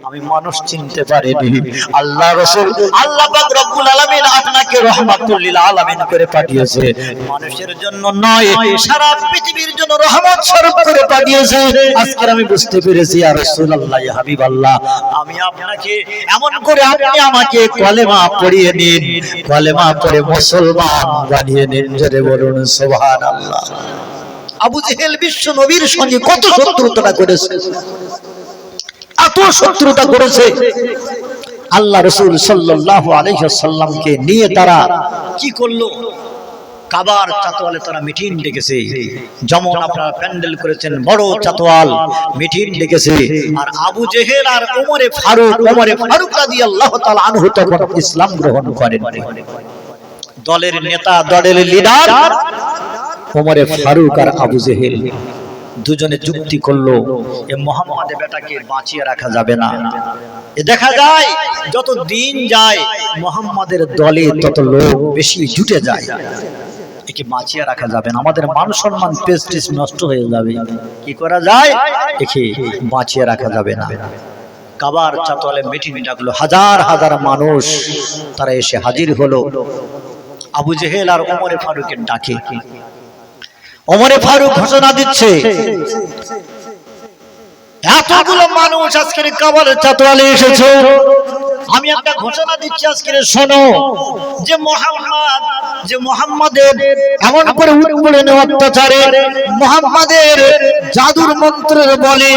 আমি মানুষ চিনতে পারিনি। আল্লাহ রাসূল আল্লাহ পাক রব্বুল আলামিন আপনাকে রাহমাতুল লিল আলামিন করে পাঠিয়েছে, মানুষের জন্য নয়, সারা পৃথিবীর জন্য রহমত স্বরূপ করে পাঠিয়েছে। আজকে আমি বুঝতে পেরেছি ইয়া রাসূলুল্লাহ, ইয়া হাবিবাল্লাহ, আমি আপনাকে এমন করে আপনি আমাকে কলেমা পড়িয়ে নিন, কলেমা পড়ে মুসলমান বানিয়ে নিন। জোরে বলুন সুবহানাল্লাহ। আবু জেহেল বিশ্ব নবীর সঙ্গে কত শত্রুতা করেছে, এত শত্রুতা করেছে। আল্লাহ রাসূল সাল্লাল্লাহু আলাইহি ওয়াসাল্লামকে নিয়ে তারা কি করলো, কাবার চাতওয়ালে তারা মিটিং ডেকেছে। যেমন আপনারা প্যান্ডেল করেছেন, বড় চাতওয়াল মিটিং ডেকেছে। আর আবু জেহেল আর ওমরে ফারুক রাদিয়াল্লাহু তাআলা আনহু তখন ইসলাম গ্রহণ করেন। দলের নেতা, দলের লিডার ওমরে ফারুক আর আবু জেহেল দুজনে যুক্তি করলো, এ মুহাম্মাদের বেটাকে বাঁচিয়ে রাখা যাবে না। এ দেখা যায় যত দিন যায় মুহাম্মাদের দলে তত লোক বেশি জুটে যায়, একে বাঁচিয়ে রাখা যাবে না, আমাদের মান সম্মান প্রেস্টিজ নষ্ট হয়ে যাবে। কি করা যায়, একে বাঁচিয়ে রাখা যাবে না। কাবার চাতওয়ালে মিটিং ডাকলো, হাজার হাজার মানুষ তারা এসে হাজির হলো আবু জেহেল আর ওমরে ফারুকের ডাকে। ওমরে ফারুক ঘোষণা দিচ্ছে, এতগুলো মানুষ আজকের কাবারের চাতওয়ালে এসেছে, আমি একটা ঘোষণা দিচ্ছি আজকের শোনো, যে মুহাম্মাদের এমন করে উৎপীড়ন অত্যাচারে, মুহাম্মাদের জাদুর মন্ত্রের বলে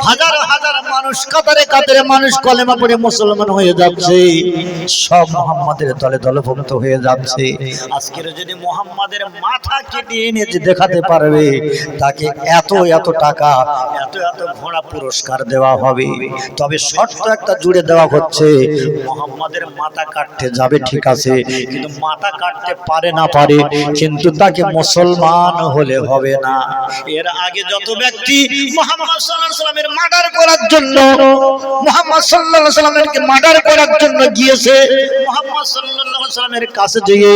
হাজার হাজার মানুষ, কাতারে কাতারে মানুষ কলেমা পড়ে মুসলমান হয়ে যাচ্ছে, সব মুহাম্মাদের দলে দলভুক্ত হয়ে যাচ্ছে। আজকের যদি মুহাম্মাদের মাথা কেটে এনে যে দেখাতে পারবে, তাকে এত এত টাকা, এত এত ঘোড়া পুরস্কার দেওয়া হবে। তবে শর্ত একটা জুড়ে দেওয়া হচ্ছে, মুহাম্মাদের মাথা কাটতে যাবে ঠিক আছে, কিন্তু মাথা কাটতে পারে না পারে, কিন্তু তাকে মুসলমান হলে হবে না। এর আগে যত ব্যক্তি মুহাম্মদ সাল্লাল্লাহু আলাইহি ওয়াসাল্লামের মার্ডার করার জন্য, মুহাম্মদ সাল্লাল্লাহু আলাইহি ওয়াসাল্লামকে মার্ডার করার জন্য গিয়েছে, মুহাম্মদ সাল্লাল্লাহু আলাইহি ওয়াসাল্লামের কাছে গিয়ে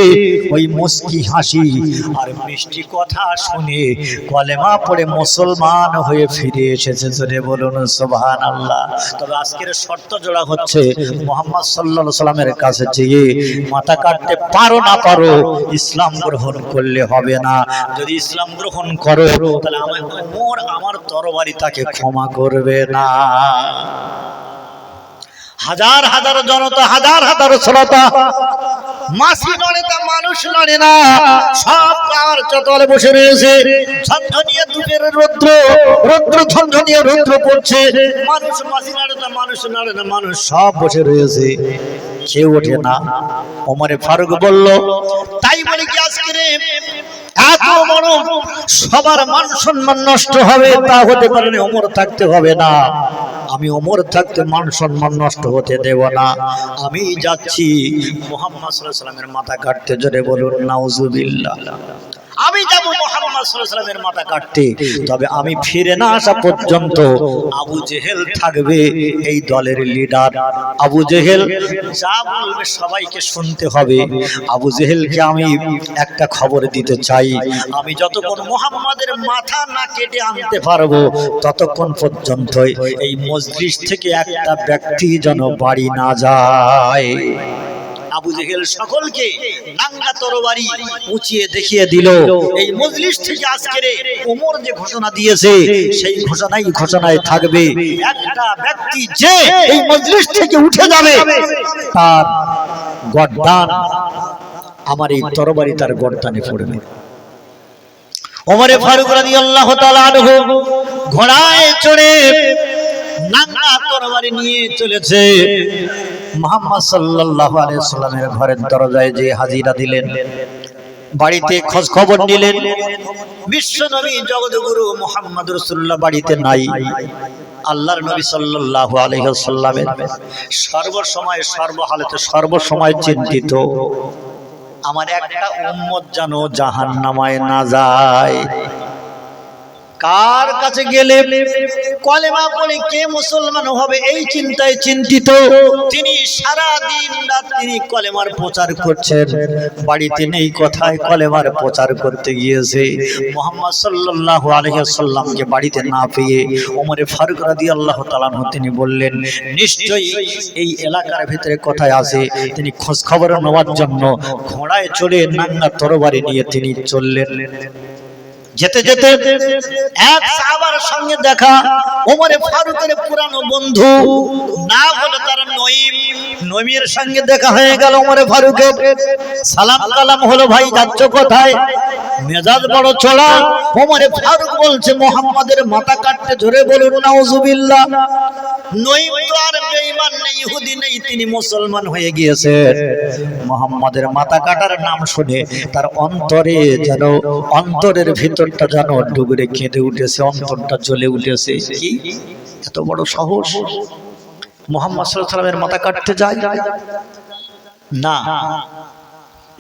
ওই মুস্কি হাসি আর মিষ্টি কথা শুনে কলেমা পড়ে মুসলমান হয়ে ফিরে এসেছে। জোরে বলুন সুবহানাল্লাহ। তবে আজকের শর্ত জোড়া হচ্ছে, মুহাম্মদ সাল্লাল্লাহু আলাইহি ওয়াসাল্লামের কাছে গিয়ে মাথা কাটতে পারো না পারো, ইসলাম গ্রহণ করলে হবে না। যদি ইসলাম গ্রহণ করো তাহলে আমার তরবারি তাকে ক্ষমা করবে না। হাজার হাজার জনতা, হাজার হাজার শ্রোতা, মাসি নড়ে তা মানুষ নড়ে না, সব কার চাতওয়ালে বসে রয়েছে। ঝনঝনিয়ে দুপুরের রৌদ্র ঝনঝনিয়ে রৌদ্র পড়ছে, মানুষ মাসি নড়ে তা মানুষ নড়ে না, মানুষ সব বসে রয়েছে, কেউ ওঠে না। ওমরে ফারুক বলল, তাই বলে কি আজকে এত বড় সবার মান সম্মান নষ্ট হবে? তা হতে পারে না, ওমর থাকতে হবে না, আমি ওমর থাকতে মান সম্মান নষ্ট হতে দেব না। আমি যাচ্ছি মুহাম্মদ সাল্লাল্লাহু আলাইহি ওয়াসাল্লামের মাথা কাটতে। জোরে বলুন নাউজুবিল্লাহ। আমি যাব মুহাম্মদ সাল্লাল্লাহু আলাইহি ওয়াসাল্লামের মাথা কাটতে, তবে আমি ফিরে না আসা পর্যন্ত আবু জেহেল থাকবে এই দলের লিডার। আবু জেহেল যা বলবে সবাইকে শুনতে হবে। আবু জেহেলকে আমি একটা খবর দিতে চাই, আমি যতক্ষণ মুহাম্মাদের মাথা না কেটে আনতে পারবো, ততক্ষণ পর্যন্ত এই মজলিস থেকে একটা ব্যক্তি যেন বাড়ি না যায়। আবু জেহেল সকলকে নাঙ্গা তরবারি উঁচিয়ে দেখিয়ে দিল, এই মজলিস থেকে আজকের ওমর যে ঘোষণা দিয়েছে, সেই ঘোষণায় থাকবে, একটা ব্যক্তি যে এই মজলিস থেকে উঠে যাবে, তার গর্দান, আমার এই তরবারি তার গর্দানে পড়বে। ওমরে ফারুক রাদিয়াল্লাহু তাআলা আনহু ঘোড়ায় চড়ে নাঙ্গা তরবারি নিয়ে চলেছে। মুহাম্মদ সাল্লাল্লাহু আলাইহি ওয়াসাল্লামের ঘরের দরজায় যে হাজিরা দিলেন, বাড়িতে খোঁজ খবর নিলেন, বিশ্ব নবী জগৎগুরু মুহাম্মদ রাসূলুল্লাহ বাড়িতে নাই। আল্লাহর নবী সাল্লাল্লাহু আলাইহি ওয়াসাল্লামের সর্বসময় সর্বহালতে সর্বসময় চিন্তিত, আমার একটা উম্মত যেন জাহান্নামায় না যায়। কার কাছে গেলে কলেমা পড়ে কে মুসলমান হবে এই চিন্তায় চিন্তিত। তিনি সারা দিন রাত তিনি কলেমার প্রচার করছেন, বাড়িতে নেই কথায় কলেমার প্রচার করতে গিয়েছে। মুহাম্মদ সাল্লাল্লাহু আলাইহি ওয়াসাল্লামকে বাড়িতে না পেয়ে ওমর ফারুক রাদিয়াল্লাহু তাআলা আনহু তিনি বললেন, নিশ্চয়ই এই এলাকার ভিতরে কোথায় আছে। তিনি খোঁজ খবর নেওয়ার জন্য ঘোড়ায় চড়ে নাঙ্গা তরবারি নিয়ে তিনি চললেন। যেতে যেতে এক সাহাবার সঙ্গে দেখা, ওমর ফারুকের পুরানো বন্ধু, নাম হলো তার নঈম। নঈমের সঙ্গে দেখা হয়ে গেল ওমর ফারুকের। সালাম কালাম হলো, ভাই যাচ্ছ কোথায়? মেজাজ বড় চড়া। ওমর ফারুক বলছে, মুহাম্মাদের মাথা কাটতে, ধরে বলুন নাউজুবিল্লাহ। নঈম তো আর বেঈমান নেই, ইহুদি নেই, তিনি মুসলমান হয়ে গিয়েছেন। মুহাম্মাদের মাথা কাটার নাম শুনে তার অন্তরে যেন, অন্তরের ভিতরটা যেন ডুবরে কেঁদে উঠেছে, অন্তরটা জ্বলে উঠেছে। কি এত বড় সাহস! মুহাম্মদ সাল্লাল্লাহু আলাইহি ওয়াসাল্লামের মাথা কাটতে যায় না,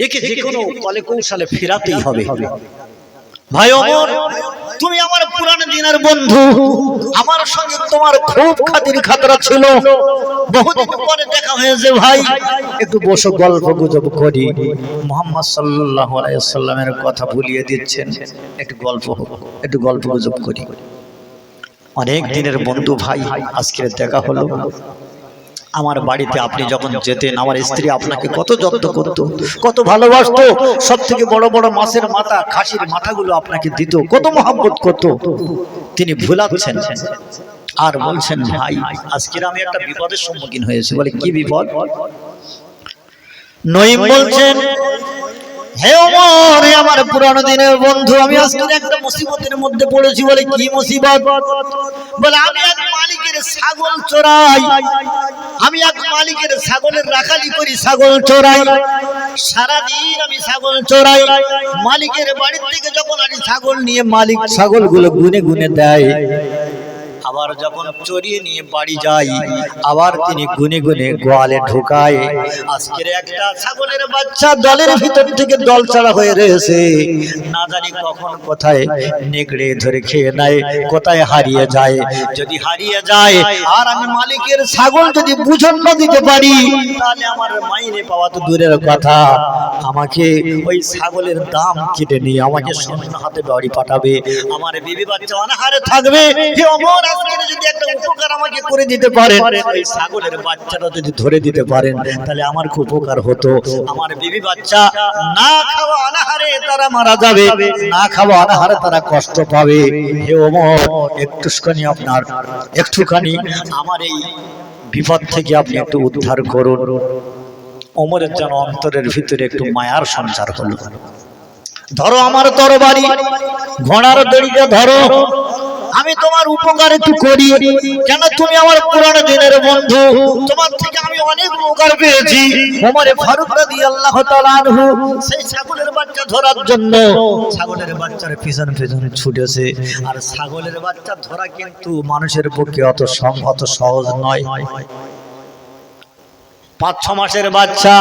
একে যে কোনো কলে কৌশলে ফেরাতেই হবে। ভাই ওমর, তুমি আমার পুরানো দিনের বন্ধু, আমার সঙ্গে তোমার খুব খাতির খাতরা ছিল, বহুদিন পরে দেখা হয়েছে, ভাই একটু বসো, গল্প গুজব করি। মুহাম্মদ সাল্লাল্লাহু আলাইহি ওয়াসাল্লামের কথা ভুলিয়ে দিচ্ছেন, একটু গল্প গুজব করি। অনেক দিনের বন্ধু ভাই, আজকে দেখা হলো। আমার বাড়িতে আপনি যখন যেতেন, আমার স্ত্রী আপনাকে কত যত্ন করতো, কত ভালোবাসতো, সব থেকে বড় বড় মাছের মাথা, খাসির মাথাগুলো আপনাকে দিত, কত মহব্বত করতো। তিনি ভুলাচ্ছেন আর বলছেন, ভাই আজকের আমি একটা বিপদের সম্মুখীন হয়েছি। বলে, কি বিপদ? নঈম বলছেন, হে ওমর, আমার পুরানো দিনের বন্ধু, আমি আজকে একটা মুসিবতের মধ্যে পড়েছি। বলে, কি মুসিবত? বলে, আমি এক মালিকের ছাগল চোরাই, আমি এক মালিকের ছাগলের রাখালি করি, ছাগল চোরাই, সারাদিন আমি ছাগল চোরাই। মালিকের বাড়ি থেকে যখন আমি ছাগল নিয়ে, মালিক ছাগলগুলো গুনে গুনে দেয়, আবার যখন চড়িয়ে নিয়ে বাড়ি যাই, আবার তিনি গুনে গুনে গোয়ালে ঢোকায়। আজকের একটা ছাগলের বাচ্চা দলের ভিতর থেকে দল ছাড়া হয়ে রয়েছে, না জানি কখন কোথায় নেকড়ে ধরে খেয়ে নেয়, কোথায় হারিয়ে যায়। যদি হারিয়ে যায় আর আমি মালিকের ছাগল যদি বুঝন না দিতে পারি, তাহলে আমার মাইনে পাওয়া তো দূরের কথা, আমাকে ওই ছাগলের দাম কেটে নিয়ে আমাকে স্বর্ণ হাতে বাড়ি পাঠাবে, আমার বিবি বাচ্চা অনাহারে থাকবে। হে ওমর, যদি একটা উপকার আমাকে করে দিতে পারেন, ওই ছাগলের বাচ্চাটা যদি ধরে দিতে পারেন, তাহলে আমার খুব উপকার হতো। আমার বিবি বাচ্চা না খাওয়া অনাহারে তারা মারা যাবে, না খাওয়া অনাহারে তারা কষ্ট পাবে। হে ওমর, একটুখানি আমার এই বিপদ থেকে আপনি একটু উদ্ধার করুন। ওমরের যেন অন্তরের ভিতরে একটু মায়ার সঞ্চার হলো। ধরো আমার তরবারি, ঘোড়ার দড়িটা ধরো, আমি তোমার উপকার একটু করি। কেন? তুমি আমার পুরানো দিনের বন্ধু, তোমার থেকে আমি অনেক উপকার পেয়েছি। ওমর ফারুক রাদিয়াল্লাহু তাআলা আনহু সেই ছাগলের বাচ্চা ধরার জন্য ছাগলের বাচ্চার পিছনে পিছনে ছুটেছে। আর ছাগলের বাচ্চা ধরা কিন্তু মানুষের পক্ষে অত সহজ নয়। 5-6 মাসের বাচ্চা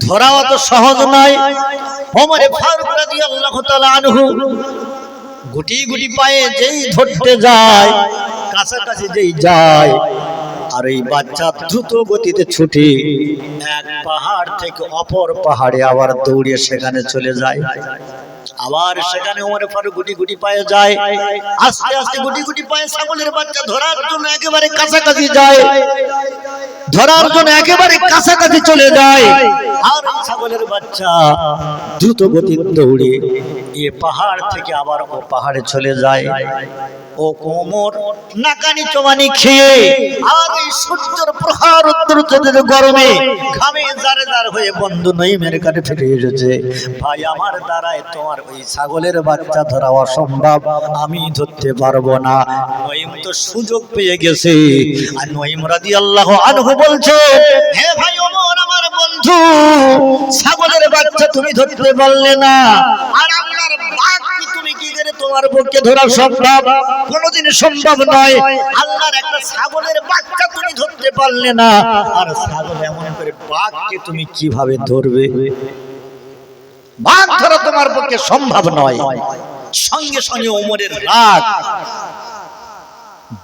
ধরা অত সহজ নয়। ওমর ফারুক রাদিয়াল্লাহু তাআলা আনহু গুটি গুটি পায়ে যেই ধরতে যায়, কাছাকাছি যেই যায়, আর এই বাচ্চা দ্রুত গতিতে ছুটে এক পাহাড় থেকে অপর পাহাড়ে আবার দৌড়ে সেখানে চলে যায়। আবার সেখানে ওমর ফারুক গুটি গুটি পায়ে যায়, আস্তে আস্তে গুটি গুটি পায়ে ছাগলের বাচ্চা ধরার জন্য একেবারে কাছাকাছি যায়, ধরার জন্য একেবারে কাছাকাছি চলে যায়। আর ছাগলের বাচ্চা দ্রুত গতিতে দৌড়ে এ পাহাড় থেকে আবার ও পাহাড়ে চলে যায়। ও কোমর নাকানি চমানি খেয়ে আর এই সূর্যের প্রহার উত্তর গরমে ঘামে জারে জার হয়ে বন্ধু নঈমের কাছে ফিরে এসেছে। ভাই, আমার দ্বারায় তোমার ওই ছাগলের বাচ্চা ধরা অসম্ভব, আমি ধরতে পারবো না। নঈম তো সুযোগ পেয়ে গেছে। আর নঈম রাদিয়াল্লাহু আনহু বলছে, হে ভাই ওমর, আমার বন্ধু, ছাগলের বাচ্চা তুমি ধরতে পারলে না, আর আল্লাহর বাঘ তুমি কি করে তোমার পক্ষে ধরা সম্ভব? কোনোদিন সম্ভব নয়। আল্লাহর একটা ছাগলের বাচ্চা তুমি ধরতে পারলে না, আর ছাগল এমন করে বাঘকে তুমি কিভাবে ধরবে? ভাগ ধরা তোমার পক্ষে সম্ভব নয়। সঙ্গে সঙ্গে ওমরের রাগ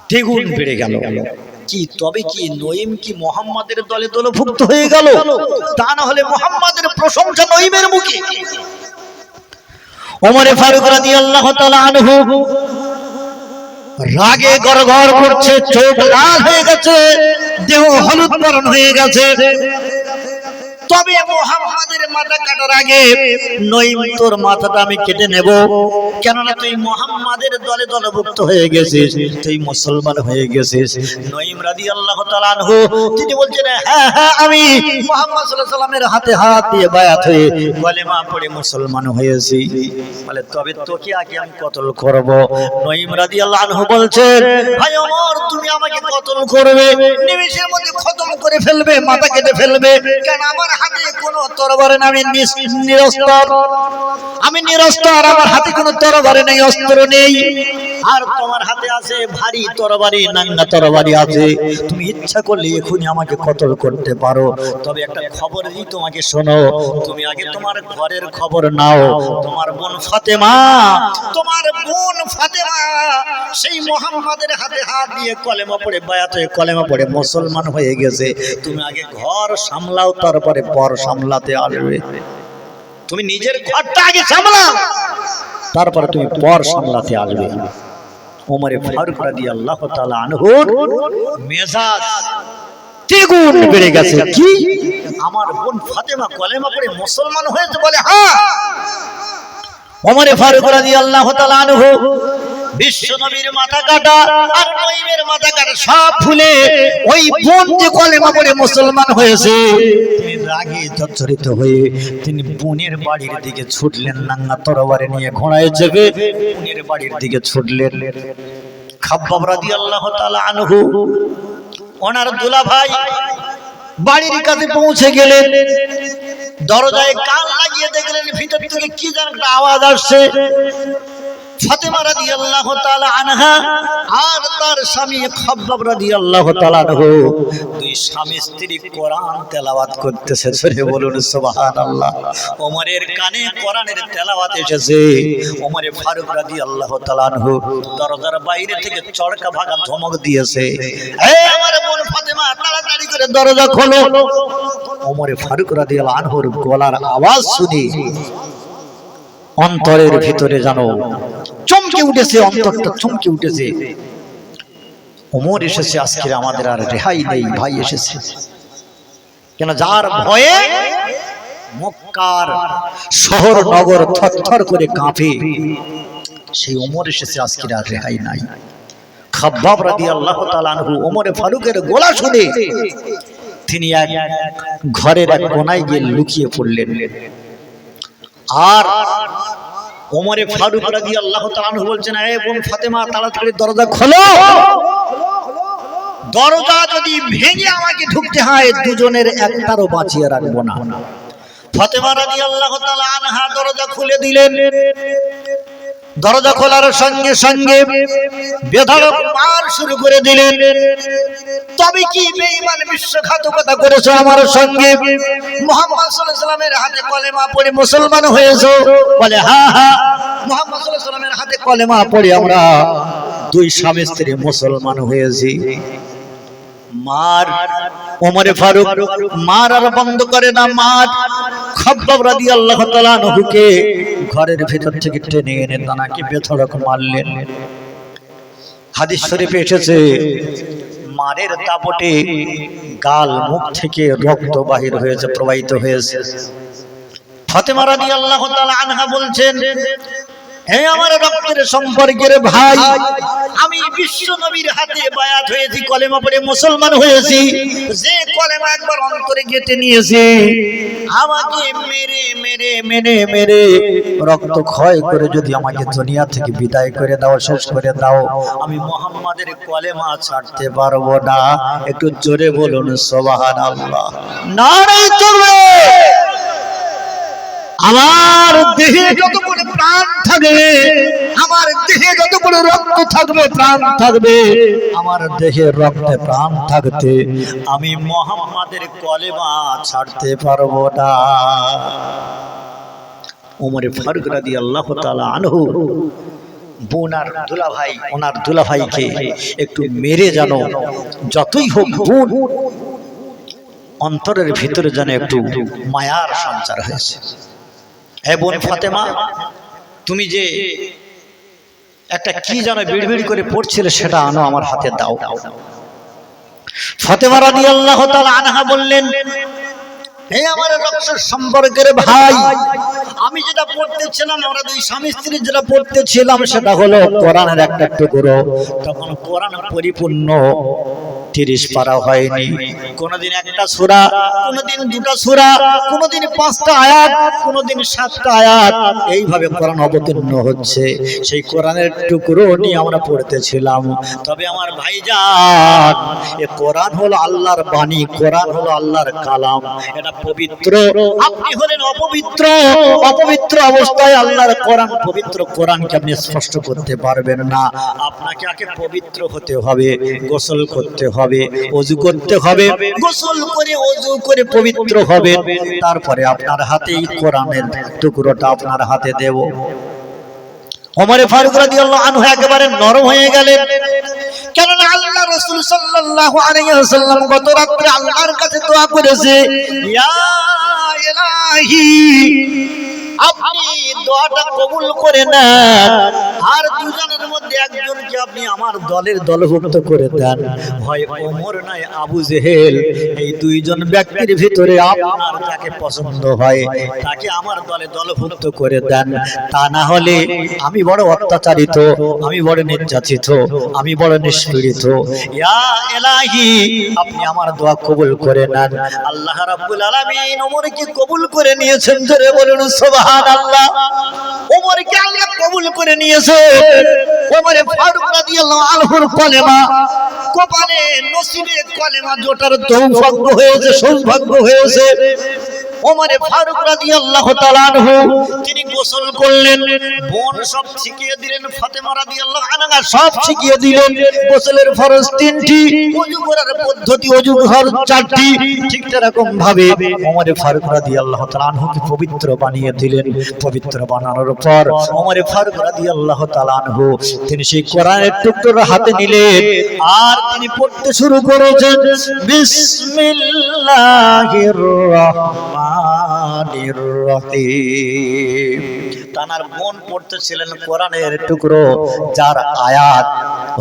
দ্বিগুণ বেড়ে গেল। কি তবে কি নঈম কি মুহাম্মাদের দলে দলভুক্ত হয়ে গেল? তা না হলে মুহাম্মাদের প্রশংসা নঈমের মুখে। ওমর ফারুক রাদিয়াল্লাহু তাআলা আনহু রাগে গড়গড় করছে, চোখ লাল হয়ে গেছে, দেহ হলুদ বরণ হয়ে গেছে। তবে মুহাম্মাদের মাথা কাটার আগে নঈম তোর মাথাটা আমি কেটে নেব, কেননা তুই মুহাম্মাদের দলে দলভুক্ত হয়ে গেছিস, তুই মুসলমান হয়ে গেছিস। নঈম রাদিয়াল্লাহু তাআলা আনহু তিনি বলছেন, হ্যাঁ হ্যাঁ আমি মুহাম্মদ সাল্লাল্লাহু আলাইহি সাল্লামের হাতে হাত দিয়ে বায়াত হয়ে কলেমা পড়ে মুসলমান হয়েছি। বলে তবে তোকে আগে আমি কতল করব। নঈম রাদিয়াল্লাহু আনহু বলছেন, ভাই ওমর তুমি আমাকে কতল করবে, নিমেষের মধ্যে খতম করে ফেলবে, মাথা কেটে ফেলবে, কেন আমার হাতে কোনো তরবারি নেই, আমি নিরস্ত্র, আমি নিরস্ত্র, আর আমার হাতে কোনো তরবারি নেই, অস্ত্র নেই। আর তোমার হাতে আছে ভারী তরবারি, নাঙ্গা তরবারি আছে, তুমি ইচ্ছা করলে এখনই আমাকে কতল করতে পারো। তবে একটা খবর দিই তোমাকে, শোনো, তুমি আগে তোমার ঘরের খবর নাও। তোমার বোন ফাতেমা, তোমার বোন ফাতেমা সেই মুহাম্মাদের হাতে হাত দিয়ে কলেমা পড়ে বায়াত হয়ে কলেমা পড়ে মুসলমান হয়ে গেছে। তুমি আগে ঘর সামলাও, তারপরে পর সামলাতে আসবে। তুমি নিজের ঘরটা আগে সামলাও, তারপরে তুমি পর সামলাতে আসবে। ওমর ফারুক রাদিয়াল্লাহু তাআলা আনহুর মেজাজ দ্বিগুণ বেড়ে গেছে। কি আমার বোন ফাতেমা কলেমা পড়ে মুসলমান হয়েছে? বলে হ্যাঁ। ওমর ফারুক রাদিয়াল্লাহু তাআলা আনহু বিশ্ব নবীর মাথা কাটা আর নঈমের মাথা কাটা সব ভুলে ওই বোন যে কলেমা পড়ে মুসলমান হয়েছে, তিনি রাগে জর্জরিত হয়ে তিনি বোনের বাড়ির দিকে ছুটলেন, নাঙ্গা তরবারি নিয়ে ঘোড়ায় চেপে বোনের বাড়ির দিকে ছুটলেন। খাব্বাব রাদিয়াল্লাহু তাআলা আনহু ওনার দুলাভাই বাড়ির কাছে পৌঁছে গেলেন। দরজায় কান লাগিয়ে দেখলেন ভিতর থেকে কি যেন একটা আওয়াজ আসছে। ফাতেমা রাদিয়াল্লাহু তাআলা আনহা আর তার স্বামী খাব্বাব রাদিয়াল্লাহু তাআলা আনহু দুই স্বামী স্ত্রী কোরআন তেলাওয়াত করতেছে। সরে বলুন সুবহানাল্লাহ। ওমরের কানে কোরআনের তেলাওয়াত এসেছে। ওমর ফারুক রাদিয়াল্লাহু তাআলা আনহু দরজার বাইরে থেকে চড়কা ভাগা ধমক দিয়েছে, এই আমার বোন ফাতেমা তাড়াতাড়ি করে দরজা খোলো। ওমর ফারুক রাদিয়াল্লাহু আনহুর গলার আওয়াজ শুনে অন্তরের ভিতরে জানো চমকে উঠেছে, অন্তরটা চমকে উঠেছে। ওমর এসেছে, আজকে আমাদের আর রেহাই নেই, ভাই এসেছে। কেন যার ভয়ে মক্কার শহর নগর থরথর করে কাঁপে, সেই ওমর এসেছে, আজকে আর রেহাই নাই। খাব্বাব রাদিয়াল্লাহু তাআলা আনহু ওমর ফারুকের গলা শুনে তিনি এক ঘরের এক কোণায় গিয়ে লুকিয়ে পড়লেন। আর ওমর ফারুক রাদিয়াল্লাহু তাআলা আনহু বলছেন, এই বোন ফাতেমা তাড়াতাড়ি দরজা খোলো, দরজা যদি ভেঙে আমাকে ঢুকতে হয় দুজনের একটারও বাঁচিয়ে রাখবো না। ফাতেমা রাদিয়াল্লাহু তাআলা আনহা দরজা খুলে দিলেন। দরজা খোলার সঙ্গে সঙ্গে বেধড়ক মার শুরু করে দিলেন। তবে কি বেঈমান বিশ্বাসঘাতকতা করেছো আমার সঙ্গে? মুহাম্মদ সাল্লাল্লাহু আলাইহি ওয়াসাল্লামের হাতে কলেমা পড়ে মুসলমান হয়েছো? বলে হ্যাঁ হ্যাঁ, মুহাম্মদ সাল্লাল্লাহু আলাইহি ওয়াসাল্লামের হাতে কলেমা পড়ে আমরা দুই স্বামী স্ত্রী মুসলমান হয়েছি। মার ওমর ফারুক মার আর বন্ধ করে না, মার। খাব্বাব রাদিয়াল্লাহু তাআলা আনহুকে ঘরের ভিতর থেকে টেনে এনে তানাকে বেধড়ক মারলেন। হাদিস শরীফে এসেছে, মারের দাপটে গাল মুখ থেকে রক্ত বাহির হয়েছে, প্রবাহিত হয়েছে। ফাতেমা রাদিয়াল্লাহু তাআলা আনহা বলছেন, হে আমার রক্তের সম্পর্কের ভাই, আমি বিশ্ব নবীর হাতে বায়াত হয়েছি, কলেমা পড়ে মুসলমান হয়েছি। যে কলেমা একবার অন্তরে গেঁথে নিয়েছে, আমাকে মেরে মেরে মেরে মেরে রক্ত ক্ষয় করে যদি আমাকে দুনিয়া থেকে বিদায় করে দাও, শেষ করে দাও, আমি মুহাম্মাদের কলেমা ছাড়তে পারবো না। একটু জোরে বলুন সুবহানাল্লাহ। নারে তাকবীর। আমার দেহে যতক্ষণ প্রাণ থাকবে, আমার দেহে যতক্ষণ রক্ত থাকবে, প্রাণ থাকবে, আমার দেহে রক্তে প্রাণ থাকতে আমি মুহাম্মাদের কলেমা ছাড়তে পারবো না। ওমর ফারুক রাদিয়াল্লাহু তাআলা আনহু বোনার দুলাভাই, ওনার দুলাভাইকে একটু মেরে জানো, যতই হোক বোন অন্তরের ভিতরে যেন একটু মায়ার সঞ্চার হয়েছে। হে বোন ফাতেমা, তুমি যে একটা কি যেন বিড়বিড় করে পড়ছিলে সেটা আনো, আমার হাতে দাও। ফাতেমা রাদিয়াল্লাহু তাআলা আনহা বললেন, হে আমার রক্তের সম্পর্কের ভাই, আমি যেটা পড়তেছিলাম, আমরা দুই স্বামী স্ত্রী যেটা পড়তেছিলাম সেটা হলো কোরআনের একটা টুকরো। তখন কোরআন পরিপূর্ণ 30 পারা হয়নি, কোনদিন একটা সূরা, কোনদিন দুটো সূরা, কোনদিন 5টা আয়াত, কোনদিন 7টা আয়াত, এইভাবে কোরআন অবতীর্ণ হচ্ছে। সেই কোরআনের টুকরো নিয়ে আমরা পড়তেছিলাম। তবে আমার ভাইজান, এই কোরআন হলো আল্লাহর বাণী, কোরআন হলো আল্লাহর কালাম, এটা পবিত্র। আপনি হলেন অপবিত্র, অপবিত্র অবস্থায় আল্লাহর কোরআন, পবিত্র কোরআনকে আপনি স্পষ্ট করতে পারবেন না। আপনাকে আগে পবিত্র হতে হবে, গোসল করতে হবে, ওযু করতে হবে, গোসল করে ওযু করে পবিত্র হবে, তারপরে আপনার হাতেই কোরআনের টুকরোটা আপনার হাতে দেব। ওমর ফারুক রাদিয়াল্লাহু আনহু একেবারে নরম হয়ে গেলেন, কেননা আল্লাহ রাসূল সাল্লাল্লাহু আলাইহি ওয়াসাল্লাম গত রাতে আল্লাহর কাছে দোয়া করেছে, ইয়া ইলাহি, আপনি দোয়াটা কবুল করে নেন, আর দুজনের মধ্যে একজনকে আপনি আমার দলের দলভুক্ত করে দেন, হয় ওমর নয় আবু জেহেল, এই দুইজন ব্যক্তির ভিতরে আপনার যাকে পছন্দ হয় তাকে আমার দলে দলভুক্ত করে দেন। তা না হলে আমি বড় অত্যাচারিত, আমি বড় নির্যাতিত, আমি বড় নিষ্পীড়িত। ইয়া ইলাহি, আপনি আমার দোয়া কবুল করে নেন। আল্লাহ রাব্বুল আলামিন ওমরকে কবুল করে নিয়েছেন, জোরে বলুন সুবহানাল্লাহ। ওমরকে আল্লাহ কবুল করে নিয়েছে। ওমর ফারুক রাদিয়াল্লাহু আনহুর কলেমা কপালে নসিবে কলেমা জোটার সৌভাগ্য হয়েছে, সৌভাগ্য হয়েছে। ওমর ফারুক রাদিয়াল্লাহু তাআলা আনহু তিনি গোসল করলেন, বোন সব শিখিয়ে দিলেন, ফাতেমা রাদিয়াল্লাহু আনহা সব শিখিয়ে দিলেন। গোসলের ফরজ 3টি, ওযু করার পদ্ধতি, ওযু ঘর 4টি। ঠিক এরকম ভাবে ওমর ফারুক রাদিয়াল্লাহু তাআলা আনহুকে পবিত্র বানিয়ে দিলেন। পবিত্র বানানোর পর ওমর ফারুক রাদিয়াল্লাহু তাআলা আনহু তিনি সেই কোরআনের টুকরো হাতে নিলেন, আর তিনি পড়তে শুরু করেছেন, বিসমিল্লাহির রাহমানির রহিম। তানার বোন পড়তেছিলেন কোরআনের টুকরো, যার আয়াত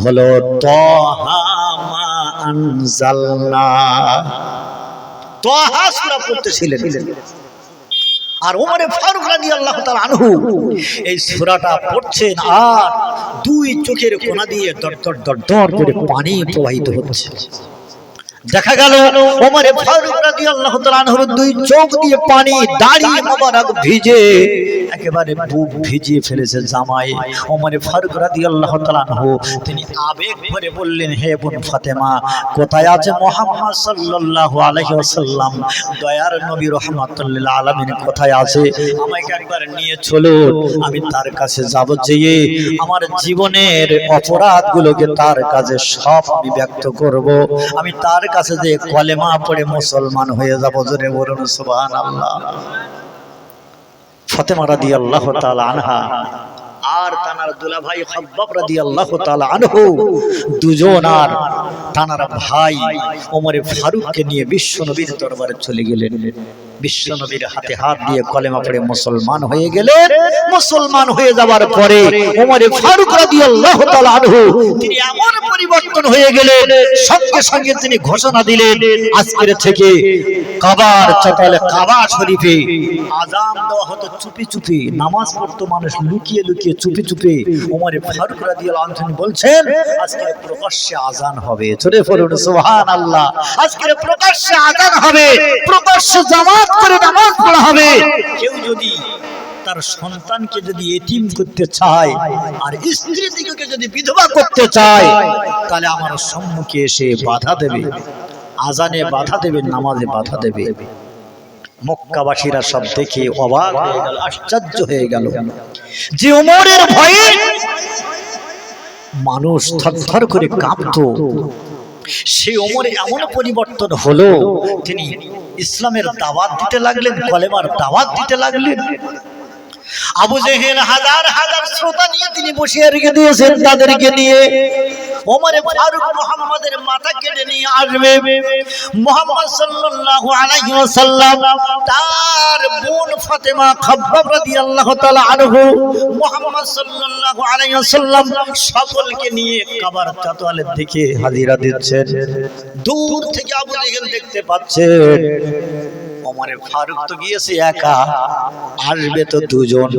হলো তাহা মা আনজালনা, তাহা সূরা পড়তেছিলেন। আর ওমর ফারুক রাদিয়াল্লাহু তাআলা আনহু এই সূরাটা পড়ছেন, আর দুই চোখের কোণা দিয়ে দর দর দর দর করে পানি প্রবাহিত হচ্ছে। দেখা গেল ওমর ফারুক রাদিয়াল্লাহু তাআলা আনহুর দুই চোখ দিয়ে পানি, দাড়ি মোবারক ভিজে একেবারে বুক ভিজিয়ে ফেলেছে জামাই। ওমর ফারুক রাদিয়াল্লাহু তাআলা আনহু তিনি আবেগ ভরে বললেন, হে বোন ফাতেমা, কোথায় আছে মুহাম্মদ সাল্লাল্লাহু আলাইহি ওয়াসাল্লাম, দয়ার নবী রাহমাতুল লিল আলামিন কোথায় আছে? আমাকে একবার নিয়ে চলুন, আমি তার কাছে যাব, যেয়ে আমার জীবনের অপরাধগুলোকে তার কাছে সব আমি ব্যক্ত করব, আমি তার কাছে যে কলেমা পড়ে মুসলমান হয়ে যাব। জোরে বলুন সুবহানাল্লাহ। ফাতেমা রাদিয়াল্লাহু তাআলা আনহা আর তানার দুলাভাই খাব্বাব রাদিয়াল্লাহু তাআলা আনহু দুজন আর তানার ভাই ওমর ফারুককে নিয়ে বিশ্বনবীর দরবারে চলে গেলেন। বিশ্বনবীর হাতে হাত দিয়ে কলেমা পড়ে মুসলমান হয়ে গেলেন। মুসলমান হয়ে যাওয়ার পরে ওমর ফারুক রাদিয়াল্লাহু তাআলা আনহু তিনি এমন পরিবর্তন হয়ে গেলেন, সঙ্গে সঙ্গে তিনি ঘোষণা দিলেন, আজকের থেকে কাবার চত্বরে, কাবা শরীফে আযান দেওয়া হতো চুপি চুপি, নামাজ পড়তো মানুষ লুকিয়ে লুকিয়ে চুপি চুপি। ওমর ফারুক রাদিয়াল্লাহু আনহু বলছেন, আজকে প্রকাশ্যে আযান হবে। জোরে বলুন সুবহানাল্লাহ। আজকে প্রকাশ্যে আযান হবে, প্রকাশ্যে জামাত করে নামাজ পড়া হবে। কেউ যদি তার সন্তানকে যদি এতিম করতে চায় আর স্ত্রী দিগকে যদি বিধবা করতে চায়, তাহলে আমার সম্মুখে এসে বাধা দেবে, আযানে বাধা দেবে, নামাজে বাধা দেবে। মক্কাবাসীরা সব দেখে অবাক হয়ে গেল, আশ্চর্য হয়ে গেল যে ওমরের ভয়ে মানুষ থরথর করে কাঁপতো। সেই ওমরে এমন পরিবর্তন হলো, তিনি ইসলামের দাওয়াত দিতে লাগলেন, কলেমার দাওয়াত দিতে লাগলেন। আবু জেহেল হাজার হাজার শ্রোতা নিয়ে তিনি বসিয়ে রেখে দিয়েছেন, তাদেরকে নিয়ে ওমর ফারুক মুহাম্মাদের মাথা কেটে নিয়ে আসবে। মুহাম্মদ সাল্লাল্লাহু আলাইহি ওয়াসাল্লাম তার বোন ফাতেমা খাব্বাব রাদিয়াল্লাহু তাআলা আনহু মুহাম্মদ সাল্লাল্লাহু আলাইহি ওয়াসাল্লাম সকলকে নিয়ে কাবার চাতওয়ালের দিকে হাজিরা দিচ্ছেন। দূর থেকে আবু জেহেল দেখতে পাচ্ছেন ওমর ফারুক তো গিয়েছে একা, আসবে তো দুজন।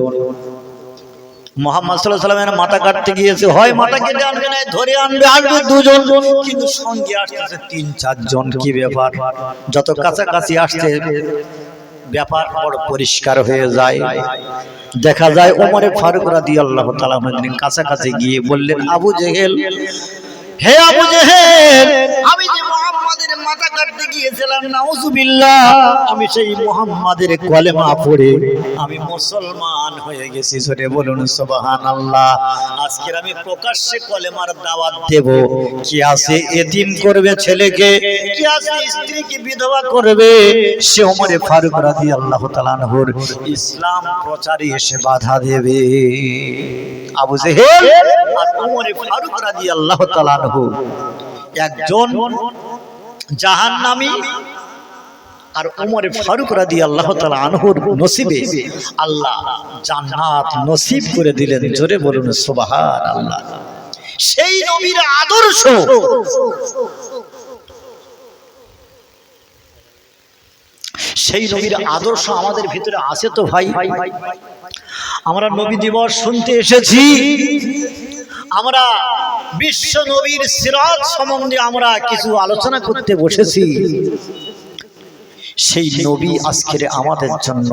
মুহাম্মদ সাল্লাল্লাহু আলাইহি ওয়াসাল্লামের মাথা কাটতে গিয়েছে, হয় মাথা কেটে আনবে না ধরে আনবে, আসবে দুজন, কিন্তু সঙ্গে আসছে তিন চারজন। কি ব্যাপার? যত কাছাকাছি আসছে ব্যাপার বড় পরিষ্কার হয়ে যায়। দেখা যায় ওমর ফারুক রাদিয়াল্লাহু তাআলা কাছাকাছি গিয়ে বললেন, আবু জেহেল, হে আবু জেহেল, আমি যে মুহাম্মাদের মাথা কাটতে গিয়েছিলাম, নাউজুবিল্লাহ, আমি সেই মুহাম্মাদের কলেমা পড়ে আমি মুসলমান হয়ে গেছি। জোরে বলুন সুবহানাল্লাহ। আজকে আমি প্রকাশ্যে কলেমার দাওয়াত দেব। কি আছে এতিম করবে ছেলেকে, কি আছে স্ত্রীকে বিধবা করবে, সে ওমর ফারুক রাদিয়াল্লাহু তাআলা আনহুর ইসলাম প্রচারে এসে বাধা দেবে। আবু জেহেল আর ওমর ফারুক রাদিয়াল্লাহু তাআলা আনহু একজন জাহান্নামী, আর ওমর ফারুক রাদিয়াল্লাহু তাআলা আনহুর নসিবে আল্লাহ জান্নাত নসিব করে দিলেন। জোরে বলুন সুবহানাল্লাহ। সেই নবীর আদর্শ, সেই নবীর আদর্শ আমাদের ভিতরে আছে তো ভাই। আমরা নবী দিবস শুনতে এসেছি, আমরা বিশ্ব নবীর সিরাত সম্বন্ধে আমরা কিছু আলোচনা করতে বসেছি। সেই নবী আজকের আমাদের জন্য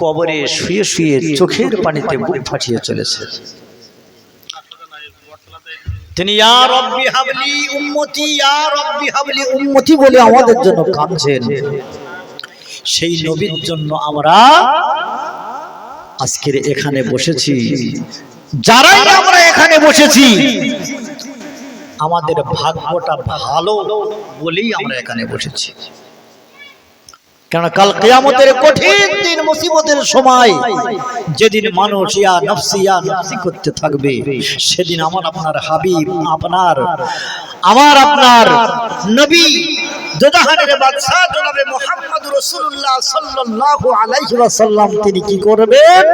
কবরে শুয়ে শুয়ে চোখের পানিতে বুক ফাটিয়ে চলেছে। তিনি ইয়া রাব্বি হাবলি উম্মতি, ইয়া রাব্বি হাবলি উম্মতি বলে আমাদের জন্য কাঁদছেন। সেই নবীর জন্য আমরা আজকের এখানে বসেছি। যারাই আমরা এখানে বসেছি আমাদের ভাগ্যটা ভালো বলেই আমরা এখানে বসেছি। কারণ কাল কিয়ামতের কঠিন দিন, মুসিবতের সময়, যেদিন মানুষ ইয়া নফসি করতে থাকবে, সেদিন আমার আপনার হাবিব, আপনার নবী দুজাহানের বাদশা জনাবে মুহাম্মদ রাসূলুল্লাহ সাল্লাল্লাহু আলাইহি ওয়াসাল্লাম তিনি কি করবেন?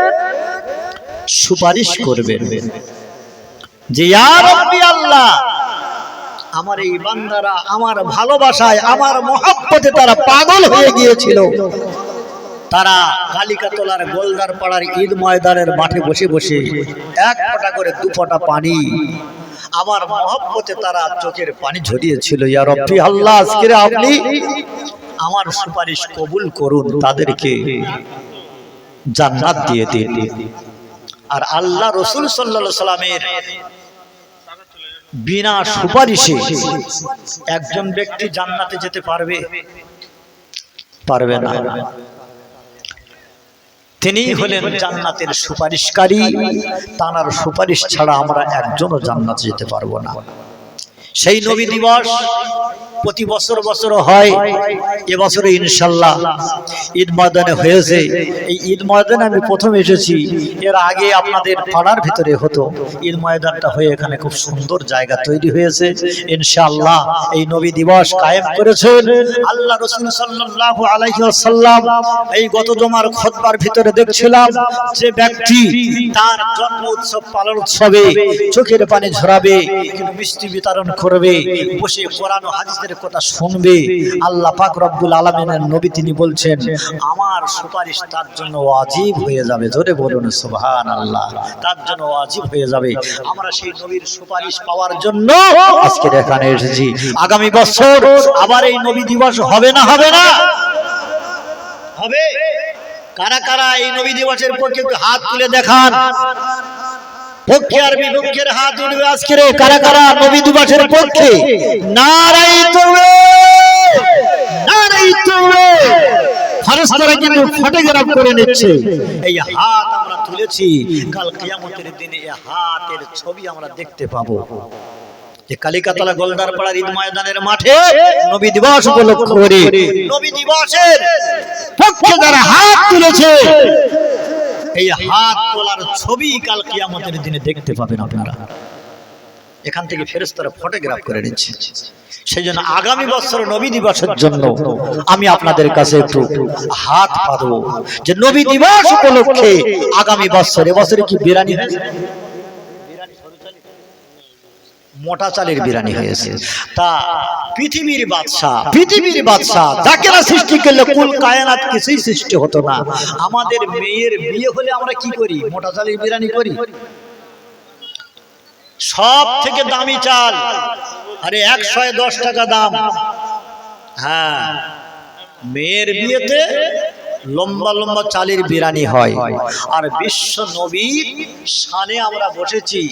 সুপারিশ করবেন যে ইয়া রাব্বি আল্লাহ, আমার এই বান্দারা আমার ভালোবাসায়, আমার মহব্বতে তারা পাগল হয়ে গিয়েছিল। তারা কালিকাতলার গোলদার পাড়ার ঈদ ময়দানের মাঠে বসে বসে এক ফোঁটা করে দু ফোঁটা পানি আমার মহব্বতে তারা চোখের পানি ঝরিয়েছিল। ইয়া রাব্বি আল্লাহ, আজকে আপনি আমার সুপারিশ কবুল করুন, তাদেরকে জান্নাত দিয়ে দিন। আর আল্লাহ রাসূল সাল্লাল্লাহু আলাইহি সাল্লামের বিনা সুপারিশে একজন ব্যক্তি জান্নাতে যেতে পারবে? পারবে না। তিনি হলেন জান্নাতের সুপারিশকারী। তার সুপারিশ ছাড়া আমরা একজনও জান্নাতে যেতে পারবো না। সেই নবী দিবস প্রতি বছর বছর হয়। এবছরে ইনশাআল্লাহ ঈদ ময়দানে হয়েছে। এই ঈদ ময়দানে আমি প্রথম এসেছি, এর আগে আপনাদের পাড়ার ভিতরে হতো। ঈদ ময়দানটা হয়ে এখানে খুব সুন্দর জায়গা তৈরি হয়েছে। ইনশাআল্লাহ এই নবী দিবস কায়েম করেছেন আল্লাহ রাসূল সাল্লাল্লাহু আলাইহি ওয়াসাল্লাম। এই গত জুমার খুতবার ভিতরে দেখছিলাম যে ব্যক্তি তার জন্ম উৎসব পালন উৎসবে চোখের পানি ঝরাবে, কিন্তু মিষ্টি বিতরণ করবে, বসে কোরআন ও হাদিসের কথা শুনবে। আল্লাহ পাক রব্বুল আলামিনের নবী তিনি বলছেন আমার সুপারিশ তার জন্য ওয়াজিব হয়ে যাবে। জোরে বলুন সুবহানাল্লাহ। তার জন্য ওয়াজিব হয়ে যাবে। আমরা সেই নবীর সুপারিশ পাওয়ার জন্য আজকে এখানে এসেছি। আগামী বছর আবার এই নবী দিবস হবে না? হবে না? হবে। কারা কারা এই নবী দিবসের পক্ষে একটু হাত তুলে দেখান। পক্ষে আর বিপক্ষের হাত উঠবে আজকে। কারা কারা নবী দিবসের পক্ষে? নারাই তাকবীর, নারাই তাকবীর। ফেরেশতারা কিন্তু ফটোগ্রাফ করে নিচ্ছে। এই হাত আমরা তুলেছি, কাল কিয়ামতের দিনে এই হাতের ছবি আমরা দেখতে পাবো। যে কালিকাতলা গোলদারপাড়ার ঈদ ময়দানের মাঠে নবী দিবস উপলক্ষ করে নবী দিবসের পক্ষে যারা হাত তুলেছে, এই হাত তোলার ছবি কাল কিয়ামতের দিনে দেখতে পাবেন আপনারা। এখান থেকে ফেরেশতারা ফটোগ্রাফ করে নিচ্ছে। সেই জন্য আগামী বছর নবী দিবসের জন্য আমি আপনাদের কাছে একটু হাত পাতবো যে নবী দিবস উপলক্ষে আগামী বছর, এবছরে কি বিরিয়ানি হয়েছে? মোটা চালের বিরিয়ানি হয়েছে। তা পৃথিবীর বাদশা যাকে না সৃষ্টি করলে কুল কায়নাত কিছুই সৃষ্টি হতো না। আমাদের মেয়ের বিয়ে হলে আমরা কি করি? মোটা চালের বিরিয়ানি করি। সব থেকে দামি চাল, আরে 110 টাকা দাম। হ্যাঁ, মেয়ের বিয়েতে লম্বা লম্বা চালের বিরিয়ানি হয়। আর বিশ্ব নবীর শানে আমরা বসেছি,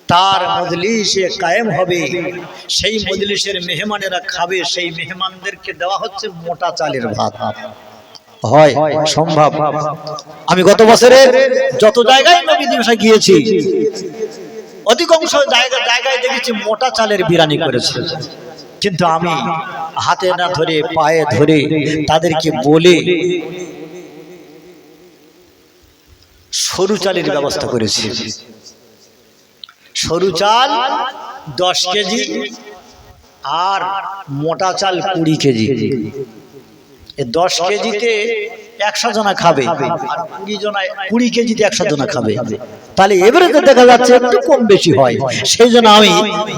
তার মজলিসে কায়েম হবে, সেই মজলিসের মেহমানেরা খাবে, সেই মেহমানদেরকে দেওয়া হচ্ছে মোটা চালের ভাত। হয় সম্ভব? আমি গত বছরে যত জায়গায় নবী দিবসে গিয়েছি, অধিকাংশ জায়গায় দেখেছি মোটা চালের বিরিয়ানি করেছে। কিন্তু আমি হাতে না ধরে পায়ে ধরে তাদেরকে বলে সরু চালের ব্যবস্থা করেছি। সরু চাল 10 কেজি আর মোটা চাল 20 কেজি। 10 কেজিতে 100 জনা খাবে, আর 20 কেজিতে 100 জনা খাবে। তাহলে এবারে দেখা যাচ্ছে একটু কম বেশি হয়। সেই জন্য আমি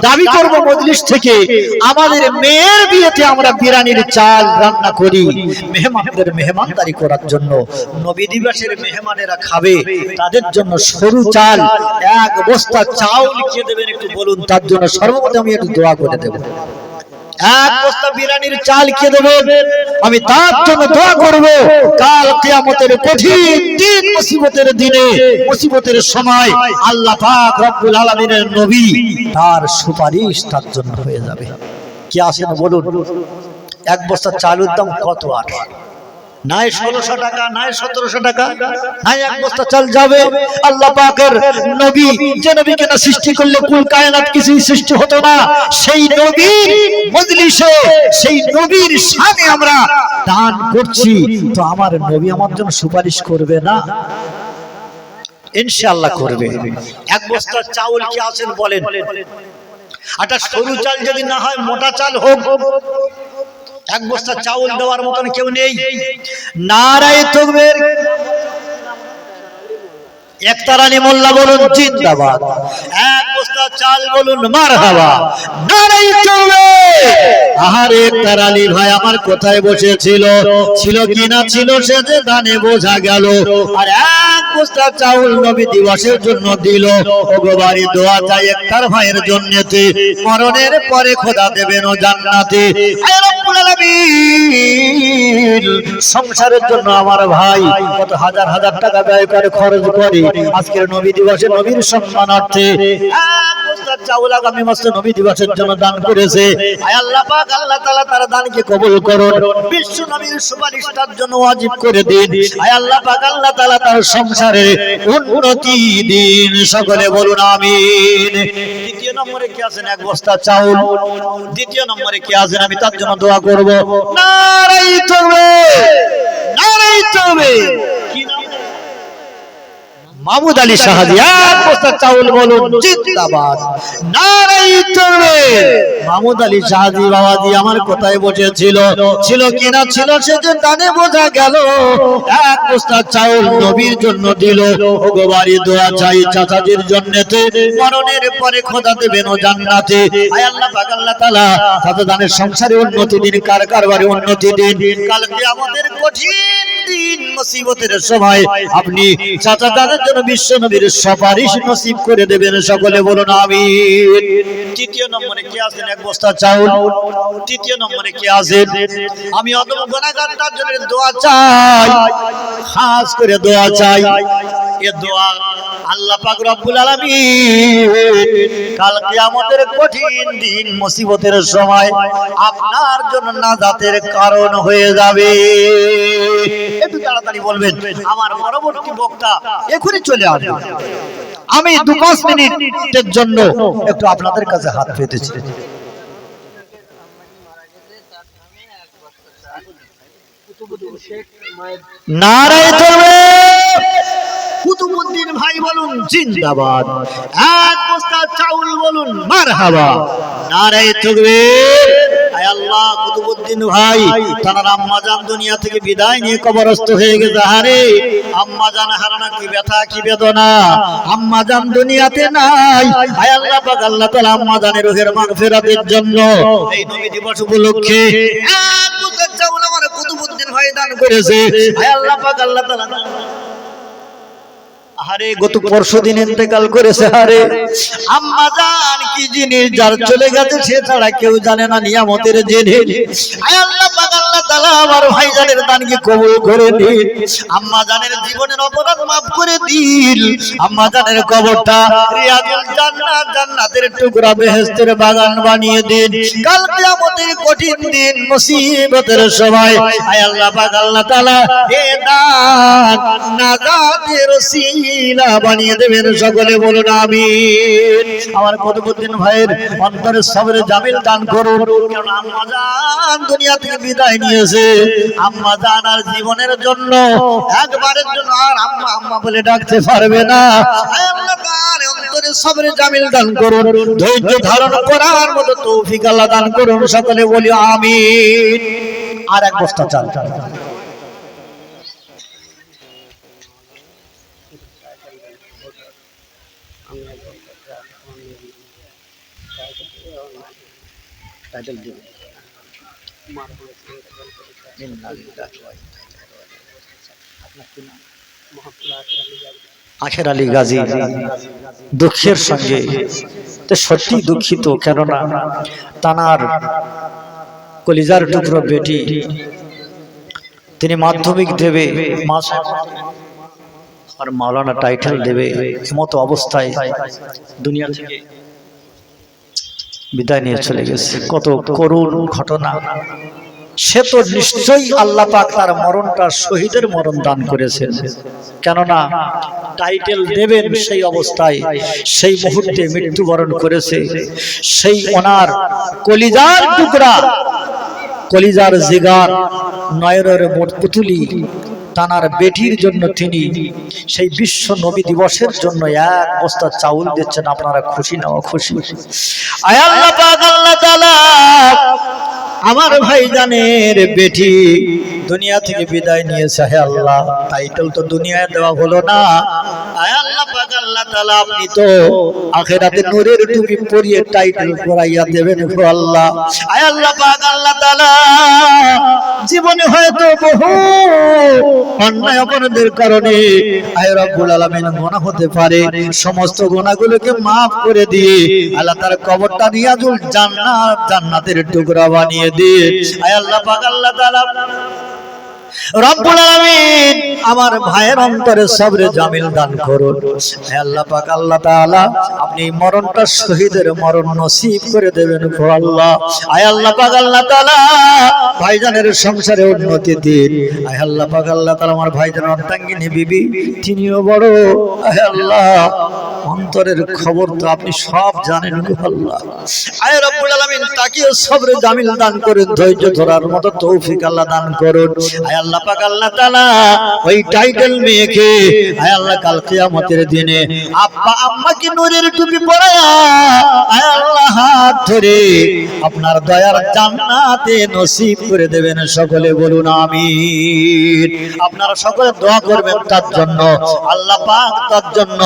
দাবি করব মজলিস থেকে, আমাদের মেয়ের বিয়েতে আমরা বিরিয়ানির চাল রান্না করি মেহমানদের মেহমানদারি করার জন্য। নবী দিবসের মেহমানেরা খাবে, তাদের জন্য সরু চাল 1 বস্তা চাউল লিখে দেবেন, একটু বলুন। তার জন্য সর্বপ্রথম আমি একটু দোয়া করে দেব। 1 বস্তা বিরিয়ানির চাল কে দেবেন, আমি তার জন্য দোয়া করব। কাল কিয়ামতের কঠিন দিন, মুসিবতের দিনে, মুসিবতের সময় আল্লাহ পাক রব্বুল আলামিনের নবী তার সুপারিশ তার জন্য হয়ে যাবে। কি আসেন বলুন? 1 বস্তা চালের দাম কত? আর নাই 1600 টাকা, নাই 1700 টাকা, নাই 1 বস্তা চাল যাবে। আল্লাহ পাকের নবী, যে নবীকে না সৃষ্টি করলে কুল কায়নাত কিছুই সৃষ্টি হতো না, সেই নবীর মজলিসে, সেই নবীর শানে আমরা দান করছি। তো আমার নবী আমার জন্য সুপারিশ করবে না? ইনশাআল্লাহ করবে। 1 বস্তা চাউল কি আছেন বলেন? একটা সরু চাল যদি না হয়, মোটা চাল হোক, 1 বস্তা চাউল দেওয়ার মতন কেউ নেই। নারায়ে তাকবীর। একতারানি মোল্লা বলুন জিন্দাবাদ। 1 বস্তা চাল বলুন মারহাবা। নারায়ে তাকবীর। আহারে একতারানি ভাই আমার কোথায় বসেছিল? ছিল কি না ছিল সে যে দানে বোঝা গেল। আর 1 বস্তা চাউল নবী দিবসের জন্য দিল। ওগো বাড়ি দোয়া চাই একতার ভাইয়ের জন্যতে, মরণের পরে খোদা দেবেন ও জান্নাতে। আয় রব্বুল আলামিন, সংসারের জন্য আমার ভাই কত হাজার হাজার টাকা ব্যয় করে, খরচ করে আজকের নবী দিবসে নবীর সম্মানার্থে 1 বস্তা চাউল আগামী মাসে নবী দিবসের জন্য দান করেছে। আয় আল্লাহ পাক, আল্লাহ তাআলা তার দানকে কবুল করুন। বিশ্ব নবীর সুপারিশ তার জন্য ওয়াজিব করে দিন। আয় আল্লাহ পাক, আল্লাহ তাআলা তার সংসারে উন্নতি দিন। সকলে বলুন আমিন। দ্বিতীয় নম্বরে কি আছেন? 1 বস্তা চাউল। দ্বিতীয় নম্বরে কি আছেন? আমি তার জন্য দোয়া করব। নারায়ে তাকবীর, নারায়ে তাকবীর। কি নাম? মাহমুদ আলী শাহাজি। 1 বস্তা চাউল বলুন জিন্দাবাদ। নারায়ে তাকবীর। মাহমুদ আলী শাহাজি বাবাজি আমার কোথায় বসেছিল? ছিল কি না ছিল সে যে দানে বোঝা গেল। 1 বস্তা চাউল নবীর জন্য দিল। ওগো বাড়ি দোয়া চাই চাচাজির জন্নতে, মরণের পরে খোদা দেবেন ও জান্নাতে। আয় আল্লাহ পাক, আল্লাহ তাআলা চাচা দানের সংসারে উন্নতি দিন, কারবারে উন্নতি দিন। কাল কিয়ামতের কঠিন দিন, মুসিবতের সময় আপনি চাচা দানের জন্য বিশ্ব নবীর সুপারিশ নসিব করে দেবেন। সকলে বলুন আমিন। তৃতীয় নম্বরে কি আছেন? 1 বস্তা চাউল। তৃতীয় নম্বরে কি আছেন? আমি অদম গুনাহগারটার জন্য দোয়া চাই, খাস করে দোয়া চাই। এ দোয়া আল্লাহ পাক রব্বুল আলামিন কাল কিয়ামতের কঠিন দিন, মুসিবতের সময় আপনার জন্য নাজাতের কারণ হয়ে যাবে। একটু তাড়াতাড়ি বলবেন, আমার পরবর্তী বক্তা এখনই চলে আসবে। আমি 2-5 মিনিটের জন্য একটু আপনাদের কাছে হাত পেতেছি। নারায়ে তাকবীর। কুতুবউদ্দিন ভাই বলুন জিন্দাবাদ। এক বস্তা চাউল বলুন মারহাবা। নারায়ে তাকবীর। আয় আল্লাহ, কুতুবউদ্দিন ভাই তার আম্মা জান দুনিয়া থেকে বিদায় নিয়ে কবরস্থ হয়ে গেছে। আরে আম্মা জান হারানো কি ব্যথা কি বেদনা, আম্মা জান দুনিয়াতে নাই। আয় আল্লাহ পাক আল্লাহ তাআলা আম্মা জানের রূহের মাগফিরাতের জন্য এই নবী দিবস উপলক্ষে এক বস্তা চাউল আমার কুতুবউদ্দিন ভাই দান করেছে। আয় আল্লাহ পাক আল্লাহ তাআলা আরে গত পরশুদিন ইন্তেকাল করেছে। আরে আম্মা জান কি জিনিস, যার চলে গেছে সে ছাড়া কেউ জানে না নিয়ামতের জিনিস। আয় আল্লাহ পাক আল্লাহ তাআলা আমার ভাইজানের দানকে কবুল করে দিন, আম্মা জানের জীবনের অপরাধ maaf করে দিন, আম্মা জানের কবরটা রিয়াজুল জান্নাত, জান্নাতের টুকরা বেহেশতের বাগান বানিয়ে দিন। কাল কিয়ামতের কঠিন দিন মুসিবতের সময় আয় আল্লাহ পাক আল্লাহ তাআলা এ দান নাজাতের ওসিলা বানিয়ে দেবেন। সকলে বলুন আমিন। আমার কুতুবউদ্দিন ভাইয়ের অন্তরে সবরে জামিল দান করুন, কারণ আম্মা জান দুনিয়া থেকে বিদায় নিয়েছে। আম্মা জান আর জীবনের জন্য একবারের জন্য আর আম্মা আম্মা বলে ডাকতে পারবে না। আয় আল্লাহ তার অন্তরে সবরে জামিল দান করুন, ধৈর্য ধারণ করার মতো তৌফিক আল্লাহ দান করুন। সকলে বলি আমিন। আর এক বস্তা চাল। আখের আলী গাজী দুঃখের সঙ্গে সত্যি দুঃখিত, কেননা তানার কলিজার টুকরো বেটি তিনি মাধ্যমিক দেবে আর মাওলানা টাইটেল দেবে, এমতো অবস্থায় দুনিয়া থেকে বিদায় নিয়ে চলে গেছে। কত করুণ ঘটনা। সে তো নিশ্চয়ই আল্লাহ পাক তার মরণটা শহীদের মরণ দান করেছেন, কেননা টাইটেল দেবেন সেই অবস্থায় সেই মুহূর্তে মৃত্যুবরণ করেছে। সেই ওনার কলিজার টুকরা, কলিজার জিগার, নয়নের পুতুলি তানার বেটির জন্য তিনি সেই বিশ্ব নবী দিবসের জন্য এক বস্তা চাউল দিচ্ছেন। আপনারা খুশি না অখুশি? আয় আল্লাহ পাক আল্লাহ তাআলা আমার ভাইজানের বেটি দুনিয়া থেকে বিদায় নিয়েছে। হে আল্লাহ, টাইটেল তো দুনিয়ায় দেওয়া হলো না। আয় আল্লাহ পাক আল্লাহ তাআলা আপনি তো আখিরাতে নূরের টুপি পরিয়ে টাইটেল পরাইয়া দেবেন গো আল্লাহ। আয় আল্লাহ পাক আল্লাহ তাআলা জীবনে হয়তো বহু অন্যায় অপরাধের কারণে আয় রব্বুল আলামিন গুনাহ হতে পারে, সমস্ত গুনাহগুলোকে maaf করে দিয়ে আল্লাহ তার কবরটা রিয়াজুল জান্নাত, জান্নাতের টুকরা বানিয়ে দিন। আয় আল্লাহ পাক আল্লাহ তাআলা রব্বুল আলামিন আমার ভাইয়ের অন্তরে সবরে জামিল দান করুন। হে আল্লাহ পাক আল্লাহ তাআলা আপনি মরণটা শহীদের মরণ নসিব করে দেবেন গো আল্লাহ। আয় আল্লাহ পাক আল্লাহ তাআলা ভাইজানের সংসারে উন্নতি দিন। আয় আল্লাহ পাক আল্লাহ তাআলা আমার ভাইজানের অর্ধাঙ্গিনী বিবি তিনিও বড়, আয় আল্লাহ অন্তরের খবর তো আপনি সব জানেন গো আল্লাহ। আয় রব্বুল আলামিন তাকেও সবরে জামিল দান করুন, ধৈর্য ধরার মতো তৌফিক আল্লাহ দান করুন। আয় আল্লাহ পাক আল্লাহ তাআলা ওই টাইটেল মেয়েকে আয় আল্লাহ কাল কিয়ামতের দিনে আব্বা আম্মাকে নূরের টুপি পরায়া আয় আল্লাহ হাত ধরে আপনার দয়ার জান্নাতে নসিব করে দেবেন। সকলে বলুন আমিন। আপনারা সকলে দোয়া করবেন তার জন্য, আল্লাহ পাক তার জন্য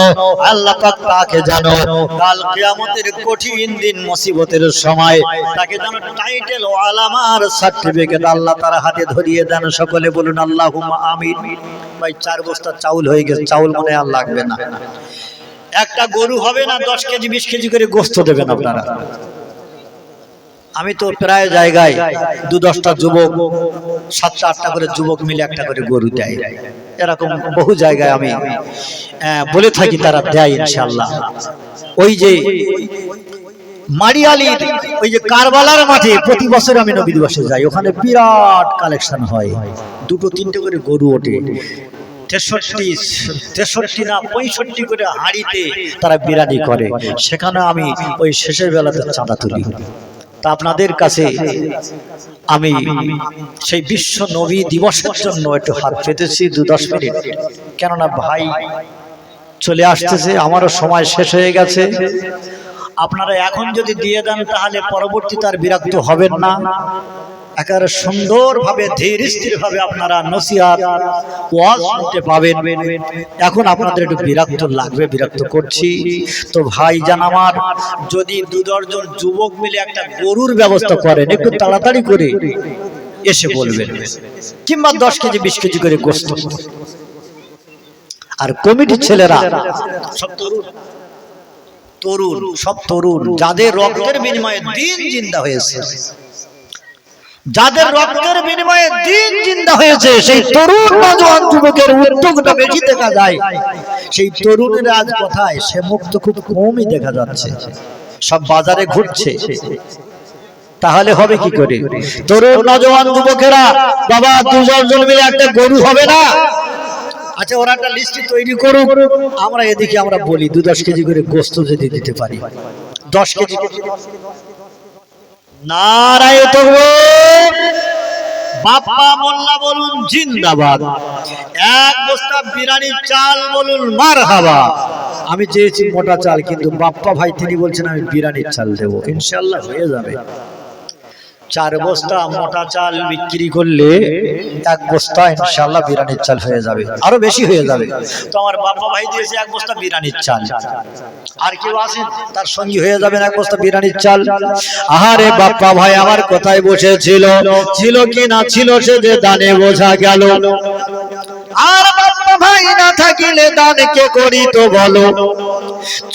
আল্লাহ পাক তাকে জানো কাল কিয়ামতের কঠিন দিন মুসিবতের সময় তাকে যেন টাইটেল ও আলামার সার্টিফিকেট আল্লাহ তার হাতে ধরিয়ে দেন। সকলে বলুন আল্লাহুম্মা আমিন। ভাই 4 বস্তা চাউল হয়ে গেছে, চাউল মনে আর লাগবে না। একটা গরু হবে না, 10 কেজি 20 কেজি করে গোশত দেবেন আপনারা। আমি তো প্রায় জায়গায় 2-10টা যুবক 7-8টা করে যুবক মিলে একটা করে গরু দেয়, এরকম বহু জায়গায় আমি বলে থাকি, তারা দেয় ইনশাআল্লাহ। ওই যে মারিয়ালির ওই যে কারবালার মাঠে প্রতি বছর আমি নবী দিবসে যাই, ওখানে বিরাট কালেকশন হয়, 2-3টে করে গরু ওঠে। 63 না 65 করে হাঁড়িতে তারা বিরিয়ানি করে। সেখানে আমি ওই শেষের বেলাতে চাঁদা তুলি। তা আপনাদের কাছে আমি সেই বিশ্ব নবী দিবসের জন্য একটু হাত পেতেছি 2-10 মিনিট, কেননা ভাই চলে আসতেছে, আমারও সময় শেষ হয়ে গেছে। আপনারা এখন যদি দিয়ে দেন তাহলে পরবর্তীতে আর বিরক্ত হবেন না। একেবারে সুন্দরভাবে ধীর স্থির ভাবে আপনারা নসিহত ওয়াজ শুনতে পাবেন। এখন আপনাদের একটু বিরক্ত লাগবে, বিরক্ত করছি তো ভাই জান আমার, যদি 2-10 জন যুবক মিলে একটা গরুর ব্যবস্থা করেন, একটু তাড়াতাড়ি করে এসে বলবেন, কিংবা 10 কেজি 20 কেজি করে গোশত। আর কমিটির ছেলেরা সব তরুণ যাদের রক্তের বিনিময়ে দিন জিন্দা হয়েছে, যাদের রক্তের বিনিময়ে দিন জিন্দা হয়েছে, সেই তরুণ নওজোয়ান যুবকের উদ্যোগটা বেশি দেখা যায়। সেই তরুণের আজ কোথায়, সে মুখ তো খুব কমই দেখা যাচ্ছে, সব বাজারে ঘুরছে। তাহলে হবে কি করে? তরুণ নওজোয়ান যুবকেরা, বাবা 2-4 জন মিলে একটা গরু হবে না? আচ্ছা, ওরা একটা লিস্ট তৈরি করুক, আমরা এদিকে আমরা বলি 2-10 কেজি করে গোশত যদি দিতে পারি, 10 কেজি। নারায়ে তাকবীর, বাপ্পা মোল্লা বলুন জিন্দাবাদ। 1 বস্তা বিরিয়ানির চাল বলুন মারহাবা। আমি চেয়েছি মোটা চাল, কিন্তু বাপ্পা ভাই তিনি বলছেন আমি বিরিয়ানির চাল দেবো। ইনশাআল্লাহ হয়ে যাবে। 4 বস্তা মোটা চাল বিক্রি করলে 1 বস্তা ইনশাআল্লাহ বিরিয়ানির চাল হয়ে যাবে, আরো বেশি হয়ে যাবে। তো আমার বাপ্পা ভাই দিয়েছে 1 বস্তা বিরিয়ানির চাল। আর কেউ আছেন তার সঙ্গী হয়ে যাবেন 1 বস্তা বিরিয়ানির চাল। আহারে বাপ্পা ভাই আমার কোথায় বসেছিল, ছিল কি না ছিল সে যে দানে বোঝা গেল। আর বাপ্পা ভাই না থাকিলে দান কে করি তো বলো।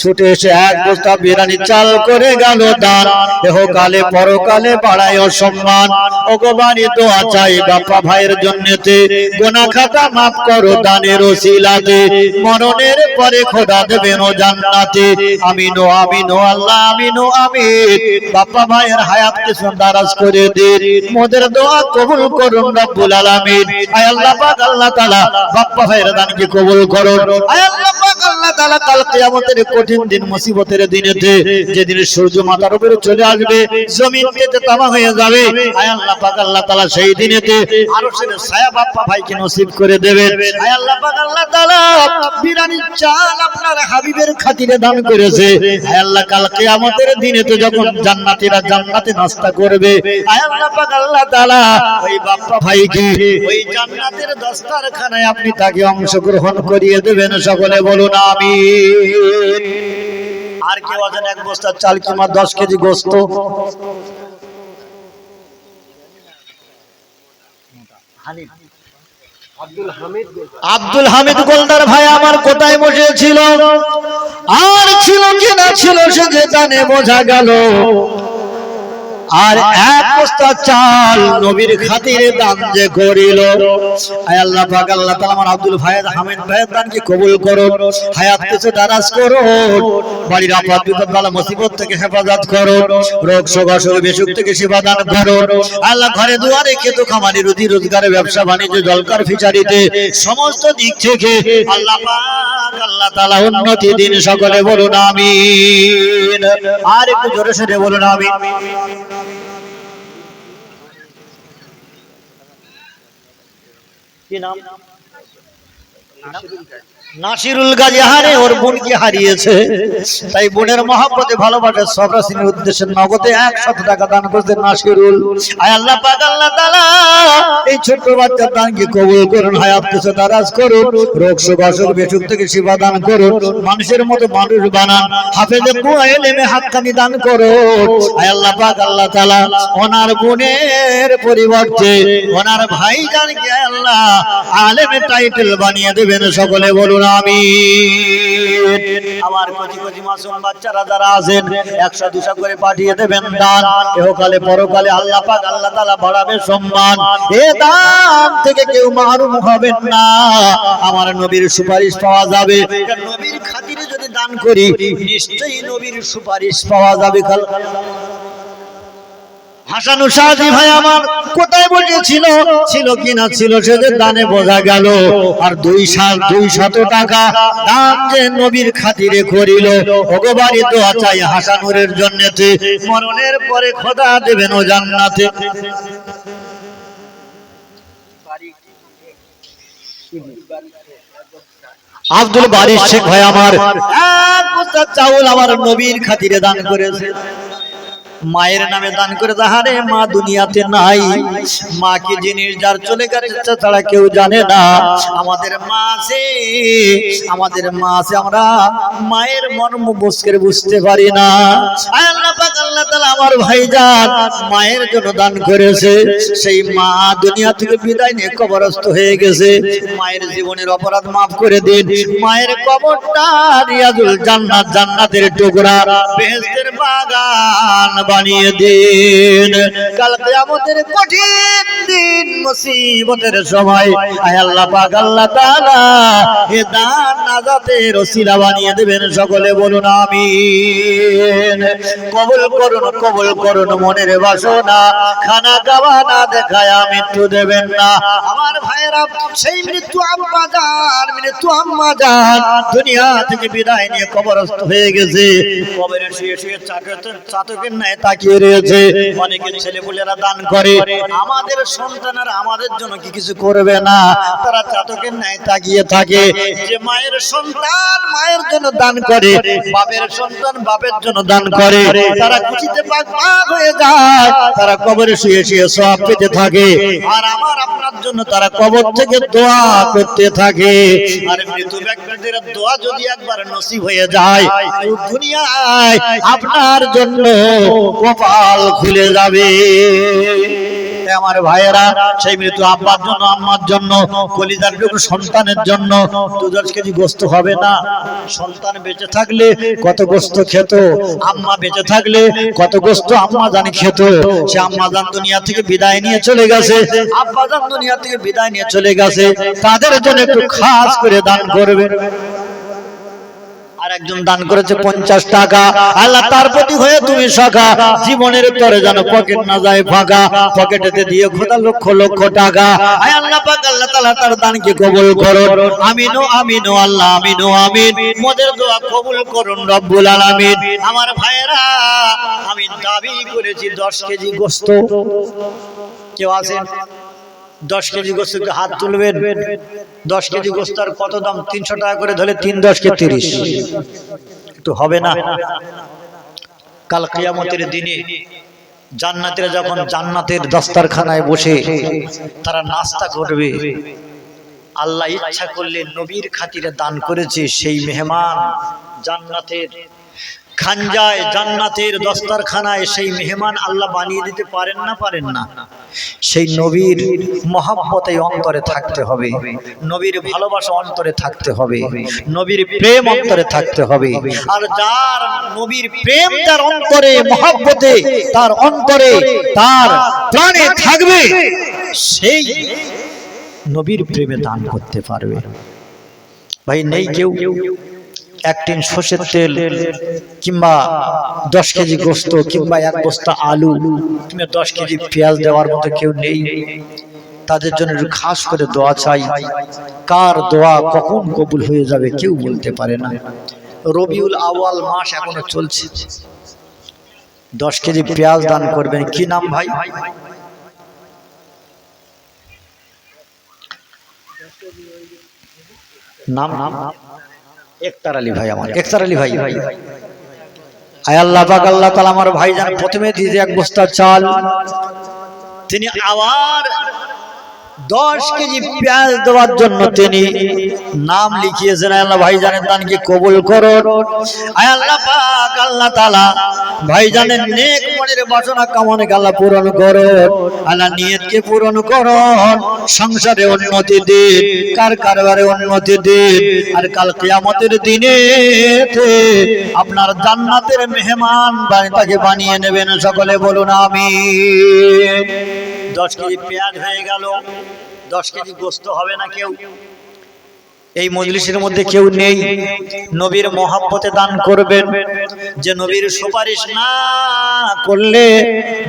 ছুটে এসে 1 বস্তা বিরিয়ানির চাল করে গেল দান। ইহকালে পরকালে বাড়ায় সম্মান। ওগো বাড়ি দোয়া চাই বাপ্পা ভাইয়ের জন্যতে, গুনাহ খাতা মাফ করো দানের ওসিলাতে, মরণের পরে খোদা দেবেন ও জান্নাতে। আমিন ও আমিন ও আল্লাহ আমিন ও আমিন। বাপ্পা ভাইয়ের হায়াতকে দারাজ করে দিন, মোদের দোয়া কবুল করুন রব্বুল আলামিন। আয় আল্লাহ পাক আল্লাহ তাআলা বাপ্পা ভাইয়ের দানকে কবুল করুন। আয় আল্লাহ পাক আল্লাহ তাআলা কাল কিয়ামতের কঠিন দিন, মুসিবতের দিনেতে, যেদিন সূর্য মাথার উপরে চলে আসবে, জমিন কেটে তামা হয়ে যাবে, আয় আল্লাহ পাক আল্লাহ তাআলা সেই দিনেতে আরশের ছায়া বাপ্পা ভাইকে নসিব করে দেবেন। আয় আল্লাহ পাক আল্লাহ তাআলা বিরিয়ানির চাল আপনার হাবিবের খাতিরে দান করেছে। আয় আল্লাহ কাল কিয়ামতের দিনেতে যখন জান্নাতীরা জান্নাতে নাস্তা করবে, আয় আল্লাহ পাক আল্লাহ তাআলা ওই বাপ্পা ভাইকে ওই জান্নাতের দস্তারখানায় আপনি তাকে অংশগ্রহণ করিয়ে দেবেন। সকলে বলুন আমিন। আর কেউ আছেন 1 বস্তা চাল কিংবা 10 কেজি গোশত? আব্দুল হামিদ গোলদার ভাই আমার কোথায় বসেছিল, আর ছিল কি না ছিল সে যে দানে বোঝা গেল। আর 1 বস্তা চাল নবীর খাতিরে দান যে করিল। আয় আল্লাহ পাক আল্লাহ তাআলা আমার আব্দুল হামিদ ভাইয়ের দানকে কবুল করুন, হায়াতকে দারাজ করুন, বাড়ির আপদ বিপদ বালা মুসিবত থেকে হেফাজত করুন, রোগ শোক অসুখ বিসুখ থেকে সেবা দান করুন। আল্লাহ ঘরে দুয়ারে খেতো খামারি রুজি রোজগারে ব্যবসা বাণিজ্য জলকার ফিচারিতে সমস্ত দিক থেকে আল্লাহ পাক আল্লাহ তাআলা উন্নতি দিন। সকলে বলুন আমিন। আর একটু জোরে সোরে বলুন আমিন। কি নাম? নাসিরুল গাজী। হারে ওর বোনকে হারিয়েছে, তাই বোনের মহব্বতে ভালোবাসে সবরাসিনের উদ্দেশ্যে নগদে 100 টাকা দান করেছে নাসিরুল। আয় আল্লাহ পাক আল্লাহ তাআলা এই ছোট্ট বাচ্চার দানকে কবুল করুন, হায়াতকে দারাজ করুন, রোগ শোক অসুখ বিসুখ থেকে শিফা দান করুন, মানুষের মতো মানুষ বানান, হাফেজে কুরআন ইলমে হাক্কানি দান করুন। আয় আল্লাহ পাক আল্লাহ তাআলা ওনার বোনের পরিবর্তে ওনার ভাইজানকে আল্লাহ আলেমে টাইটেল বানিয়ে দেবেন। সকলে বলুন আমিন। আমার কচি কচি মাসুম বাচ্চারা যারা আছেন 100-200 করে পাঠিয়ে দেবেন দান। ইহকালে পরকালে আল্লাহ পাক আল্লাহ তাআলা বাড়াবে সম্মান। এ দান থেকে কেউ মাহরুম হবেন না, আমার নবীর সুপারিশ পাওয়া যাবে। নবীর খাতিরে যদি দান করি নিশ্চয়ই নবীর সুপারিশ পাওয়া যাবে। হাসান শাহজি ভাই আমার কোথায় বসেছিল, ছিল কিনা ছিল সেদের দানে বোঝা গেল। আর 200 টাকা দান যে নবীর খাতিরে করিল, ওগো বাড়ি দোয়া চাই হাসানুরের জন্যতে, মরণের পরে খোদা দেবেন ও জান্নাতে। আব্দুল বারী শেখ ভাই আমার এক বস্তা চাউল আমার নবীর খাতিরে দান করেছে। মায়ের নামে দান করে, তাহারে মা দুনিয়াতে নাই। মা কি জিনিস যার চলে গেছে ছাড়া কেউ জানে না। আমাদের মা আছে, আমাদের মা আছে, আমরা মায়ের মর্ম বুঝকে বুঝতে পারি না। আল্লাহ পাক আল্লাহ তাআলা আমার ভাইজান মায়ের জন্য দান করেছে। সেই মা দুনিয়া থেকে বিদায় নিয়ে কবরস্থ হয়ে গেছে। মায়ের জীবনের অপরাধ মাফ করে দিন। মায়ের কবরটা রিয়াজুল জান্নাত, জান্নাতের টুকরা, বেহেশতের বাগান বানিয়ে দিন। কাল কিয়ামতের কঠিন দিন, মুসিবতের সময় আয় আল্লাহ পাক আল্লাহ তাআলা এ দান নাজাতের ওসিলা বানিয়ে দেবেন। সকলে বলুন আমিন। কবুল করুন, কবুল করুন মনের বাসনা, খানা খাওয়া না দেখায় মৃত্যু দেবেন না। আমার ভাইরা সেই মৃত্যু আম্মা জান, মৃত্যু আম্মা জান দুনিয়া থেকে বিদায় নিয়ে কবরস্থ হয়ে গেছে। কবরে শুয়ে শুয়ে চাতকের ন্যায় তাকিয়ে রয়েছে। অনেকে ছেলেপুলেরা দান করে, আমাদের সন্তানেরা আমাদের জন্য কি কিছু করবে না, তারা চাতকের ন্যায় তাকিয়ে থাকে। যে মায়ের সন্তান মায়ের জন্য দান করে, বাপের সন্তান বাপের জন্য দান করে, তারা খুশিতে পাক পাক হয়ে যায়। তারা কবরে শুয়ে শুয়ে সওয়াব পেতে থাকে। আর আমার আপনার জন্য তারা কবর থেকে দোয়া করতে থাকে। আর মৃত ব্যক্তিদের দোয়া যদি একবার নসিব হয়ে যায়, দুনিয়ায় আপনার জন্য কপাল খুলে যাবে। আমার ভাইয়েরা, সেই মৃত্যু আব্বার জন্য, আম্মার জন্য, কলিজার টুকরো সন্তানের জন্য 2-10 কেজি গোস্ত হবে না। সন্তান বেঁচে থাকলে কত গোস্ত খেত, আম্মা বেঁচে থাকলে কত গোস্ত আম্মা জানি খেত। সে আম্মা জান দুনিয়া থেকে বিদায় নিয়ে চলে গেছে, আব্বা জান দুনিয়া থেকে বিদায় নিয়ে চলে গেছে। তাদের জন্য একটু খাস করে দান করবে। আর একজন দান করেছে 50 টাকা। আল্লাহ তার প্রতি হয়ে তুমি সখা, জীবনের তরে যেন পকেট না যায় ফাঁকা। পকেটেতে দিয়ে খোদা লক্ষ লক্ষ টাকা। আয় আল্লাহ পাক আল্লাহ তাআলা তার দানকে কবুল করুন। আমিন ও আমিন ও আল্লাহ আমিন ও আমিন। মোদের দোয়া কবুল করুন রব্বুল আলামিন। আমার ভাইয়েরা, আমি দাবি করেছি 10 কেজি গোশত। কেউ আছেন 10 কেজি গোশত? হাত তুলবেন। 10 কেজি গোশতের কত দাম? 300 টাকা করে ধরে 3×10 = 30। একটু হবে না? কাল কিয়ামতের দিনে জান্নাতীরা যখন জান্নাতের দস্তরখানায় বসে তারা নাস্তা করবে, আল্লাহ ইচ্ছা করলে নবীর খাতিরে দান করেছে সেই মেহমান জান্নাতের খানজায়, জান্নাতের দস্তরখানায় সেই মেহমান আল্লাহ বানিয়ে দিতে পারেন না? পারেন না? সেই নবীর মহব্বত এই অন্তরে থাকতে হবে, নবীর ভালোবাসা অন্তরে থাকতে হবে, নবীর প্রেম অন্তরে থাকতে হবে। আর যার নবীর প্রেম তার অন্তরে, মহব্বতে তার অন্তরে, তার প্রাণে থাকবে, সেই নবীর প্রেমে দান করতে পারবে। ভাই নেই কেউ 1 টিন সরষের তেল কিংবা 10 কেজি গোশত কিংবা 1 বস্তা আলু কিংবা 10 কেজি পেঁয়াজ দেওয়ার মতো কেউ নেই? তাদের জন্য একটু খাস করে দোয়া চাই। কার দোয়া কখন কবুল হয়ে যাবে কেউ বলতে পারে না। রবিউল আউয়াল মাস এখনো চলছে। 10 কেজি পেঁয়াজ দান করবেন। কি নাম ভাই? নাম একতার আলী ভাই। আমার একতার আলী ভাই। আয় আল্লাহ পাক আল্লাহ তাআলা আমার ভাইজান প্রথমে দিয়েছে 1 বস্তা চাল, তিনি আবার 10 কেজি পেঁয়াজ দেওয়ার জন্য তিনি নাম লিখিয়েছেন। আল্লাহ ভাইজানের দানকে কবুল করুন। আয় আল্লাহ পাক আল্লাহ তাআলা ভাইজানের নেক মনের বাসনা কামনাকে আল্লাহ পূরণ করুন। আল্লাহ নিয়তকে পূরণ করুন। সংসারে উন্নতি দিন, কারবারে উন্নতি দিন। আর কাল কিয়ামতের দিনে আপনার জান্নাতের মেহমান তাকে বানিয়ে নেবেন। সকলে বলুন আমিন। 10 কেজি পেঁয়াজ হয়ে গেল, 10 কেজি গোশত হবে না কেউ? এই মজলিসের মধ্যে কেউ নেই নবীর মহব্বতে দান করবেন, যে নবীর সুপারিশ না করলে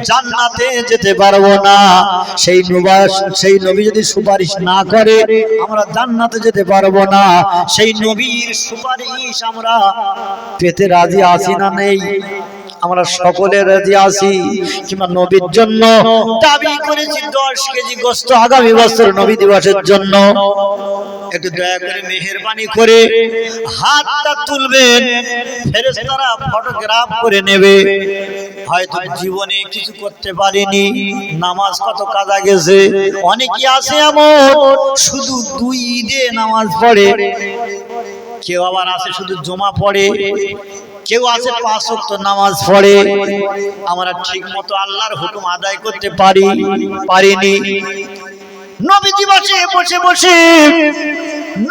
জান্নাতে যেতে পারবো না। সেই নবী যদি সুপারিশ না করে আমরা জান্নাতে যেতে পারবো না। সেই নবীর সুপারিশ আমরা পেতে রাজি আছি না নেই? আমরা সকলে রাজি আছি। কিংবা নবীর জন্য দাবি করেছি 10 কেজি গোশত আগামী বছর নবী দিবসের জন্য। একটু দয়া করে মেহেরবানি করে হাতটা তুলবেন, ফেরেশতারা ফটোগ্রাফ করে নেবে। হয়তো জীবনে কিছু করতে পারিনি, নামাজ কত কাজা গেছে। অনেকেই আছে এমন শুধু 2 ঈদে নামাজ পড়ে, কেউ আবার আছে শুধু জমা পড়ে, কেউ আছে 5 ওয়াক্ত নামাজ পড়ে। আমরা ঠিক মতো আল্লাহর হুকুম আদায় করতে পারিনি। নবী দিবসে বসে বসে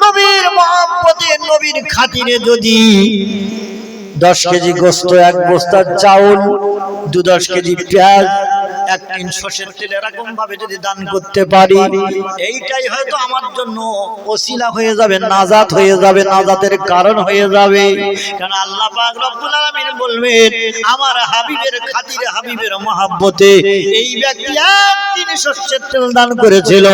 নবীর মহব্বতে নবীর খাতিরে যদি 10 কেজি গোশত, 1 বস্তা চাউল, 2-10 কেজি পেঁয়াজ, 1 টিন সরষের তেল এরকম ভাবে যদি দান করতে পারি, এইটাই হয়তো আমার জন্য ওসিলা হয়ে যাবে, নাজাত হয়ে যাবে, নাজাতের কারণ হয়ে যাবে। কারণ আল্লাহ পাক রব্বুল আলামিন বলবেন আমার হাবিবের খাতিরে, হাবিবের মহব্বতে এই ব্যক্তি 1 টিন সরষের তেল দান করেছিল,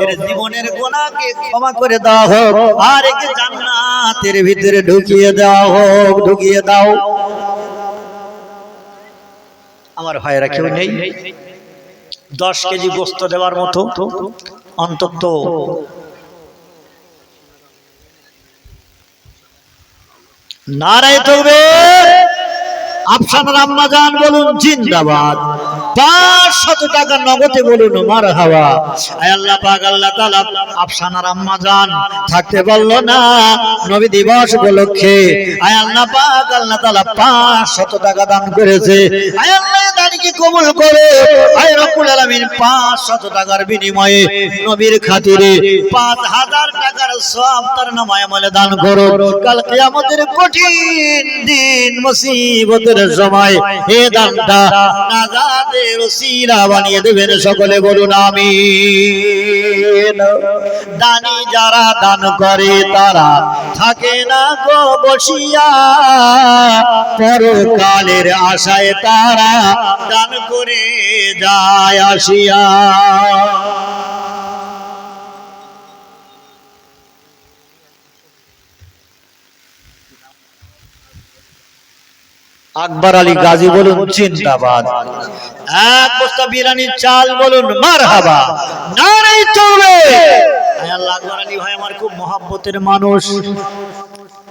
এর জীবনের গুনাহকে ক্ষমা করে দেওয়া হোক, আর একে জান্নাতের ভিতরে ঢুকিয়ে দেওয়া হোক, ঢুকিয়ে দাও। আমার ভাইরা কেউ নেই 10 কেজি গোশত দেওয়ার মতো? অন্তত নারায়ে তাকবীর, আফসানার আম্মা জান বলুন জিন্দাবাদ। 500 টাকা নগদে বলুন মারহাবা। আয় আল্লাহ পাক, আল্লাহ তাআলা আফসানার আম্মা জান থাকতে বলল না নবী দিবস উপলক্ষে। আয় আল্লাহ পাক, আল্লাহ তাআলা 500 টাকা দান করেছে। আয় আল্লাহ দানকে কবুল করে। আয় রব্বুল আলামিন 500 টাকার বিনিময়ে নবীর খাতিরে 5000 টাকার সওয়াব তার নামায়ে আমলে দান করো। কাল কিয়ামতের কঠিন দিন, মুসিবতের সময় এ দানটা নাজাতের ওসিলা বানিয়ে দেবেন। সকলে বলুন আমিন। দানি যারা দান করে তারা থাকে না গো বসিয়া, পরকালের আশায় তারা দান করে যায় আসিয়া। আকবর আলী গাজী বলুন জিন্দাবাদ। 1 বস্তা বিরিয়ানির চাল বলুন মারহাবা। নারায়ে তাকবীর। আল্লাহ আকবর আলী ভাই আমার খুব মহব্বতের মানুষ,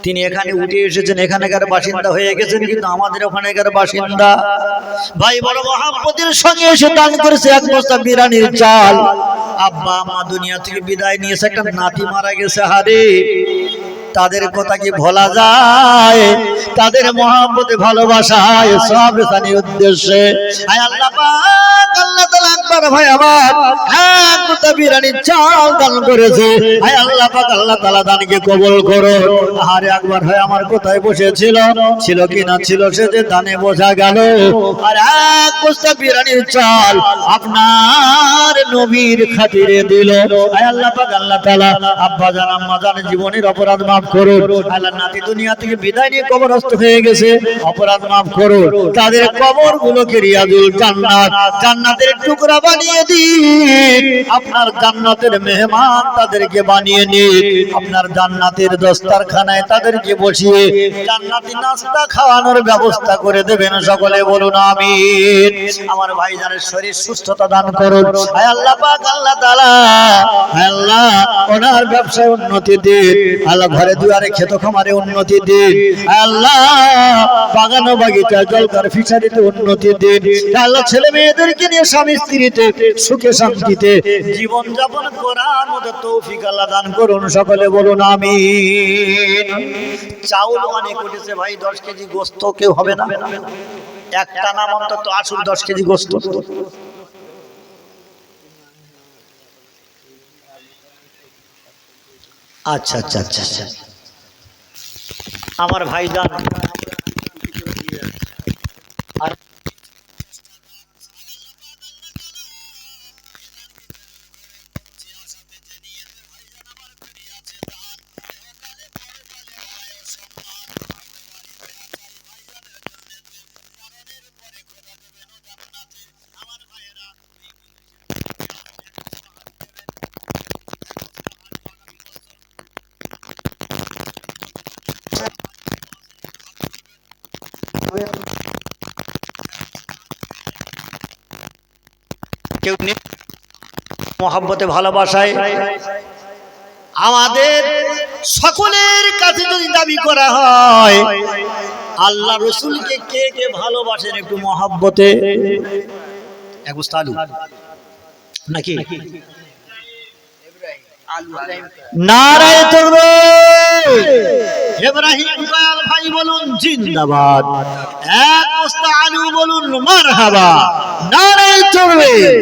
তিনি এখানে উঠে এসেছেন, এখানকার বাসিন্দা হয়ে গেছেন, কিন্তু আমাদের ওখানকার বাসিন্দা। ভাই বড় মহব্বতের সঙ্গে এসে দান করেছে 1 বস্তা বিরিয়ানির চাল। আব্বা মা দুনিয়া থেকে বিদায় নিয়েছে, একটা নাতি মারা গেছে। হারে তাদের কথা কি ভোলা যায়? তাদের মহব্বতে ভালোবাসায় সব রেখানির উদ্দেশ্যে আয় আল্লাহ পাক, আল্লাহ তাআলা আকবার ভাই আমার 1 বস্তা বিরিয়ানির চাল দান করেছে। আয় আল্লাহ পাক, আল্লাহ তাআলা দানকে কবুল করো। আরে আকবর ভাই আমার কোথায় বসেছিল, ছিল কি না ছিল সে যে দানে বোঝা গেল। আর 1 বস্তা বিরিয়ানির চাল আপনার নবীর খাতিরে দিল। আয় আল্লাহ পাক, আল্লাহ তাআলা আব্বা জান আম্মা জান জীবনের অপরাধ মাফ করুন। আল্লাহ নাতি দুনিয়া থেকে বিদায় নিয়ে কবরস্থ হয়ে গেছে, অপরাধ মাফ করুন। তাদের কবরগুলোকে রিয়াজুল জান্নাত, জান্নাতের টুকরা বানিয়ে দিন। আপনার জান্নাতের মেহমান তাদেরকে বানিয়ে নিন। আপনার জান্নাতের দস্তরখানায় তাদেরকে বসিয়ে জান্নাতি নাস্তা খাওয়ানোর ব্যবস্থা করে দেবেন। সকলে বলুন আমিন। আমার ভাইজানের শরীর সুস্থতা দান করুন। আয় আল্লাহ পাক, আল্লাহ তাআলা আল্লাহ ওনার ব্যবসায় উন্নতি দিন। আল্লাহ ঘরে দুয়ারে ক্ষেত খামারে উন্নতি দিন। আল্লাহ বাগান বাগিচা জলকার ফিশারিতে উন্নতি দিন। আল্লাহ ছেলে মেয়েদেরকে নিয়ে স্বামী স্ত্রীতে সুখে শান্তিতে জীবন যাপন করার মতো তৌফিক আল্লাহ দান করুন। সকলে বলুন আমিন। চাউল অনেক উঠেছে ভাই, 10 কেজি গোশত কেউ হবে না? একটা নাম অন্তত আসুন 10 কেজি গোশত। আচ্ছা আচ্ছা আচ্ছা আচ্ছা, আমার ভাইজান আর কেউ মহব্বতে ভালোবাসায় আমাদের সকলের কাছে যদি দাবি করা হয় আল্লাহ রসুলকে কে কে ভালোবাসেন একটু মহব্বতে এক বস্তা আলু নাকি নারায়ে তাকবীর ইব্রাহিম দয়াল ভাই বলুন জিন্দাবাদ এক বস্তা আলু বলুন মারহাবা নারায়ে তাকবীর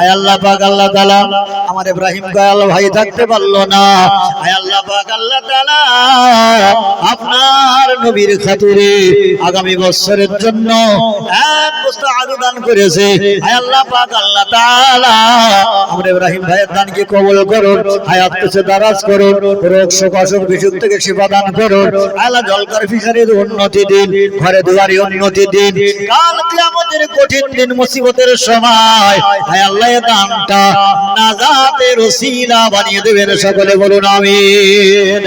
আয় আল্লাহ পাক আল্লাহ তাআলা আমার ইব্রাহিম দয়াল ভাই থাকতে পারলো না আয় আল্লাহ পাক আল্লাহ তাআলা আপনার নবীর খাতিরে আগামী বছরের জন্য এক বস্তা আলু দান করেছে আয় আল্লাহ পাক আল্লাহ তাআলা আমার ইব্রাহিম ভাইয়ের দানকে কবুল করুন হায়াত কাছে দারাজ করুন রোগ শোক অসুখ বিসুখ থেকে শিফা দান করুন আল্লাহ জলকার ফিশারির উন্নতি দিন ঘরে দুয়ারে উন্নতি দিন কাল কিয়ামতের কঠিন দিন মুসিবতের সময় হায় আল্লাহ এই দানটা নাজাতের ওসিলা বানিয়ে দেবেন সকলে বলুন আমিন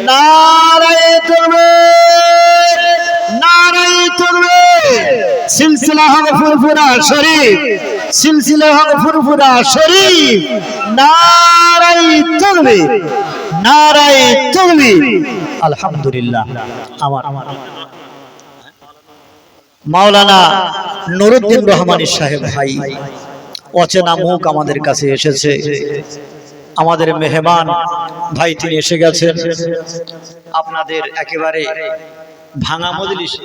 নারায়ে তাকবীর নারায়ে তাকবীর সিলসিলা হবে ফুরফুরা শরীফ সিলসিলা হবে ফুরফুরা শরীফ নারায়ে তাকবীর নারায়ে তাকবীর আলহামদুলিল্লাহ আমার মাওলানা নুরুদ্দিন রহমানী সাহেব ভাই অচেনা মুখ আমাদের কাছে এসেছে আমাদের মেহমান ভাই তিনি এসে গেছেন আপনাদের একেবারে ভাঙা মজলিসে